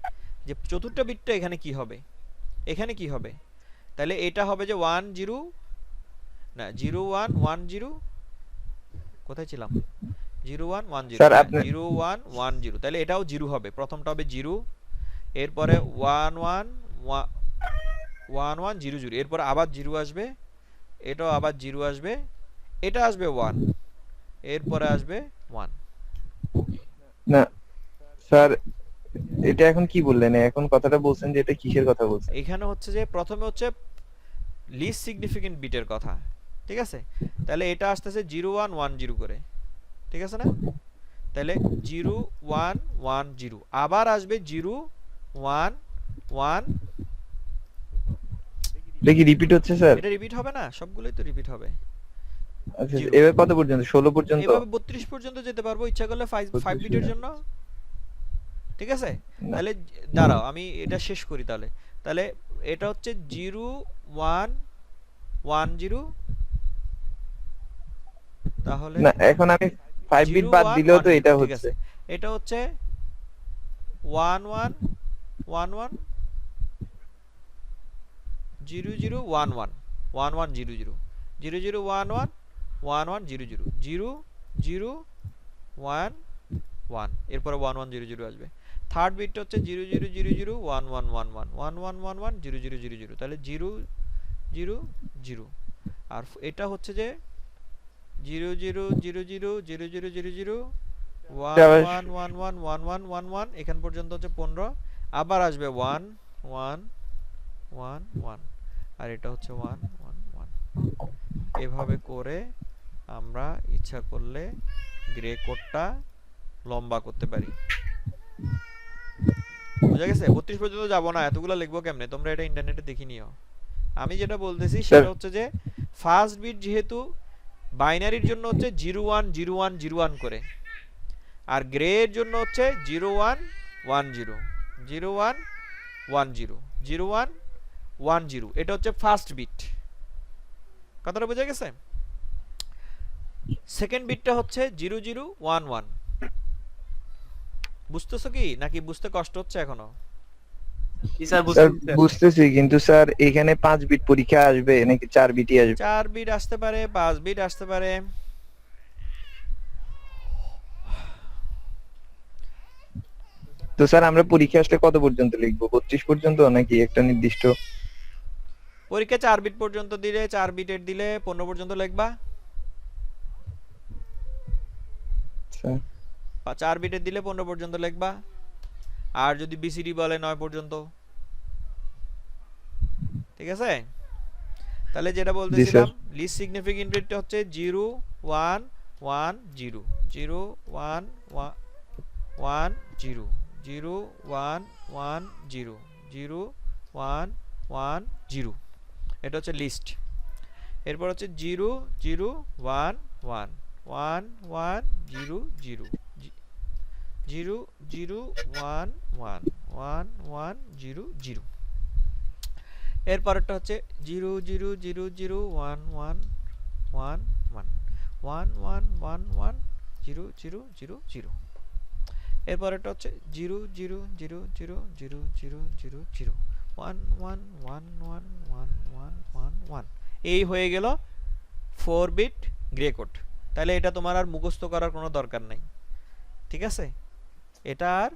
যে চতুর্থ বিটটা এখানে কি হবে? এখানে কি হবে? তাহলে এটা হবে যে 1 0 না 0 1 1 0, কোথায় ছিলাম? 0 1 1 0, স্যার আপনি 0 1 1 0, তাহলে এটাও 0 হবে, প্রথমটা হবে 0, এরপরে 1 1 1 1 0 0, এরপর আবার 0 আসবে, এটাও আবার 0 আসবে, এটা আসবে 1, এরপরে আসবে 1। না স্যার এটা এখন কি বললেন? এখন কথাটা বলছেন যে এটা কিসের কথা বলছেন? এখানে হচ্ছে যে প্রথমে হচ্ছে লিস্ট সিগনিফিকেন্ট বিটের কথা, ঠিক আছে? তাহলে এটা আসতেছে 0 1 1 0 করে, ঠিক আছে না? তাহলে 0 1 1 0, আবার আসবে 0 1 1। এটা কি রিপিট হচ্ছে স্যার? এটা রিপিট হবে না? সবগুলোই তো রিপিট হবে। আচ্ছা 0 এবার কত পর্যন্ত? 16 পর্যন্ত? এভাবে 32 পর্যন্ত যেতে পারবো ইচ্ছা করলে 5 বিটের জন্য, ঠিক আছে? না। তাহলে দাঁড়াও আমি এটা শেষ করি তাহলে। তাহলে এটা হচ্ছে 0 1 1 0, তাহলে না এখন আমি 5 বিট 0 বাদ 1 দিলেও 1 তো 0, এটা ঠিক হচ্ছে। আছে। এটা হচ্ছে 1 1 1 1 0 0 1 1 1 1 0 0 0 0 1 1 1 1 0 0 0 0 1 1, এরপরে 1 1 0 0 আসবে। থার্ড বিটটা হচ্ছে 0 0 0 0 1 1 1 1 1 1 1 1 0 0 0 0, তাহলে 0 0 0। আর এটা হচ্ছে যে 0 0 0 0 0 0 0 0 1 1 1 1 1 1 1 1, এখান পর্যন্ত হচ্ছে 15। আবার আসবে 1 1 1 1 আর এটা হচ্ছে 1 1 1। এভাবে করে আমরা ইচ্ছা করলে গ্রে কোডটা লম্বা করতে পারি। বুঝা গেছে? 32 পর্যন্ত যাব না, এতগুলো লিখবো কেমনে, তোমরা এটা ইন্টারনেটে দেখে নিও। আমি যেটা বলতেছি সেটা হচ্ছে যে ফার্স্ট বিট যেহেতু বাইনারির জন্য হচ্ছে 01 01 01 করে, আর গ্রে এর জন্য হচ্ছে 01 10 01 10 01 10, এটা হচ্ছে ফার্স্ট বিট। কথাটা বোঝা গেছে? সেকেন্ড বিটটা হচ্ছে 0011। বুঝতেছো কি নাকি বুঝতে কষ্ট হচ্ছে এখনো? স্যার বুঝতেছি, কিন্তু স্যার এখানে 5 বিট পরীক্ষা আসবে নাকি 4 বিটই আসবে? 4 বিট আসতে পারে, 5 বিট আসতে পারে। তো স্যার আমরা পরীক্ষা আসলে কত পর্যন্ত লিখবো, 32 পর্যন্ত নাকি একটা নির্দিষ্ট? পরীক্ষা 4 বিট পর্যন্ত দিলে, 4 বিটের দিলে 15 পর্যন্ত লিখবা। 4 বিটের দিলে 15 পর্যন্ত লিখবা। আর যদি বিসিডি বলে 9 পর্যন্ত। ঠিক আছে? তাহলে যেটা বলতেছিলাম, লিস্ট সিগনিফিকেন্ট বিটটা হচ্ছে 0 1 1 0 0 1 1 0 0 1 1 0 0 1 1 0, এটা হচ্ছে লিস্ট। এরপর হচ্ছে 0 0 1 1 1 1 0 0 0 0 1 1 1 1 0 0। এরপরটা হচ্ছে 0 0 0 0 1 1 1 1 1 1 1 1 0 0 0 0। এরপরটা হচ্ছে 0 0 0 0 0 0 0 0 1 1 1 1 1 1 1 1। এই হয়ে গেল 4 বিট গ্রে কোড। তাহলে এটা তোমার আর মুখস্থ করার কোনো দরকার নাই। ঠিক আছে? এটা আর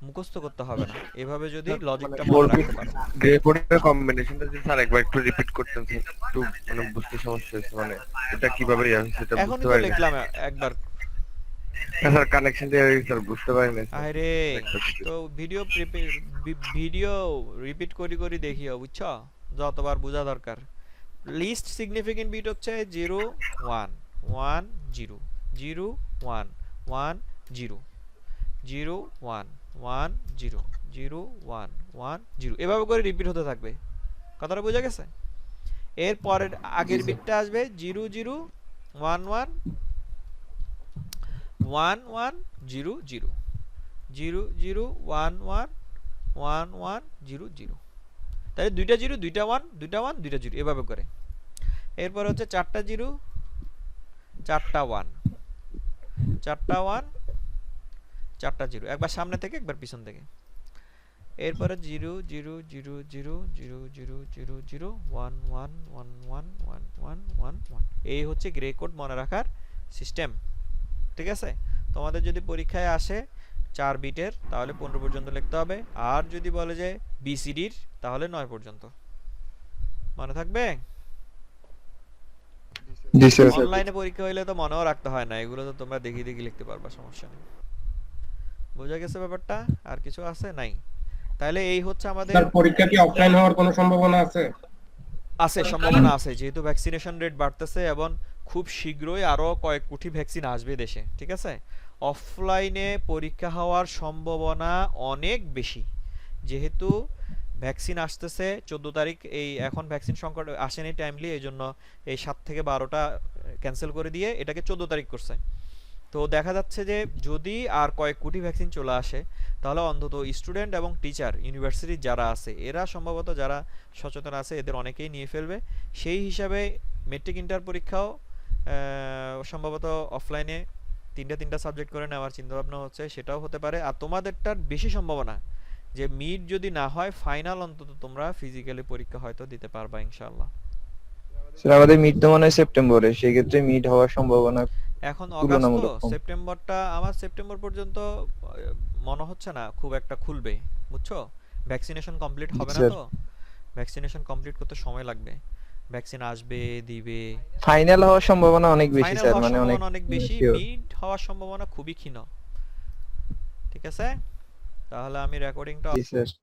মুখস্থ করতে হবে না, এভাবে যদি লজিকটা মনে রাখতে পারো। গ্রে কোডের কম্বিনেশনটা যদি স্যার একবার একটু রিপিট করতেন, একটু মানে বুঝতে সমস্যা হচ্ছে, মানে এটা কিভাবে সেটা এখনই বুঝতে তো পারি না লিখলাম একবার। স্যার, কানেকশন দিয়ে স্যার বুঝতে পারি না। আরে তো ভিডিও রিপিট করি করি দেখিও, বুঝছো? যতবার বোঝা দরকার। লিস্ট সিগনিফিকেন্ট বিট হচ্ছে 0 1 1 0 0 1 1 0 0 1 1 0 0 1 1 0, এভাবে করে রিপিট হতে থাকবে। কথাটা বোঝা গেছে? এর পরের আগের বিটটা আসবে 0 0 1 1 1 1 0 0 0 0 1 1 1 1 0 0। তাহলে দুইটা 0 দুইটা 1 দুইটা 1 দুইটা 0, এভাবে করে। এরপর হচ্ছে 4টা 0 4টা 1 4টা 1 4টা 0, একবার সামনে থেকে একবার পিছন থেকে। এরপরে 0 0 0 0 0 0 0 0 1 1 1 1 1 1 1 1। এই হচ্ছে গ্রে কোড মনে রাখার সিস্টেম। ঠিক আছে? তোমাদের যদি পরীক্ষায় আসে 4 বিটের, তাহলে 15 পর্যন্ত লিখতে হবে। আর যদি বলে যে বিসিডির, তাহলে 9 পর্যন্ত। মনে থাকবে? জি স্যার। অনলাইনে পরীক্ষা হইলে তো মনেও রাখতে হয় না, এগুলো তো তোমরা দেখি দেখি লিখতে পারবা, সমস্যা নেই। বোঝা গেছে ব্যাপারটা? আর কিছু আছে? নাই? তাহলে এই হচ্ছে আমাদের। স্যার পরীক্ষা কি অফলাইন হওয়ার কোনো সম্ভাবনা আছে? আছে, সম্ভাবনা আছে, যেহেতু ভ্যাকসিনেশন রেট বাড়তেছে এবং খুব শীঘ্রই আরো কয়েক কোটি ভ্যাকসিন আসবে দেশে। ঠিক আছে? অফলাইনে পরীক্ষা হওয়ার সম্ভাবনা অনেক বেশি, যেহেতু ভ্যাকসিন আসতেছে 14 তারিখ। এই এখন ভ্যাকসিন সংকট আসেনি টাইমলি, এই জন্য এই 7 থেকে 12টা ক্যান্সেল করে দিয়ে এটাকে 14 তারিখ করছে। তো দেখা যাচ্ছে যে যদি আর কয়েক কোটি ভ্যাকসিন চলে আসে, তাহলে অন্তত স্টুডেন্ট এবং টিচার, ইউনিভার্সিটির যারা আছে, এরা সম্ভবত যারা সচেতন আছে, এদের অনেকেই নিয়ে ফেলবে। সেই হিসাবে মেট্রিক ইন্টার পরীক্ষাও সম্ভবত অফলাইনে তিনটা সাবজেক্ট করে নেওয়ার চিন্তাভাবনা হচ্ছে, সেটাও হতে পারে। আর তোমাদেরটার বেশি সম্ভাবনা যে মিড যদি না হয়, ফাইনাল অন্তত তোমরা ফিজিক্যালি পরীক্ষা হয়তো দিতে পারবা ইনশাআল্লাহ। স্যার আমাদের মিড তো মনে হয় সেপ্টেম্বরে, সেই ক্ষেত্রে মিড হওয়ার সম্ভাবনা এখন অগাস্ট, তুলনামূলক কম। সেপ্টেম্বরটা আমার সেপ্টেম্বর পর্যন্ত মনে হচ্ছে না খুব একটা খুলবে, বুঝছো? ভ্যাকসিনেশন কমপ্লিট হবে না তো, ভ্যাকসিনেশন কমপ্লিট করতে সময় লাগবে। ভ্যাকসিন আসবে, দিবে। ফাইনাল হওয়ার সম্ভাবনা অনেক বেশি ফাইনাল স্যার, হওয়ার মানে সম্ভাবনা অনেক বেশি, sure। মিড হওয়ার সম্ভাবনা খুবই ক্ষীণ। ঠিক আছে? তাহলে আমি রেকর্ডিংটা জি স্যার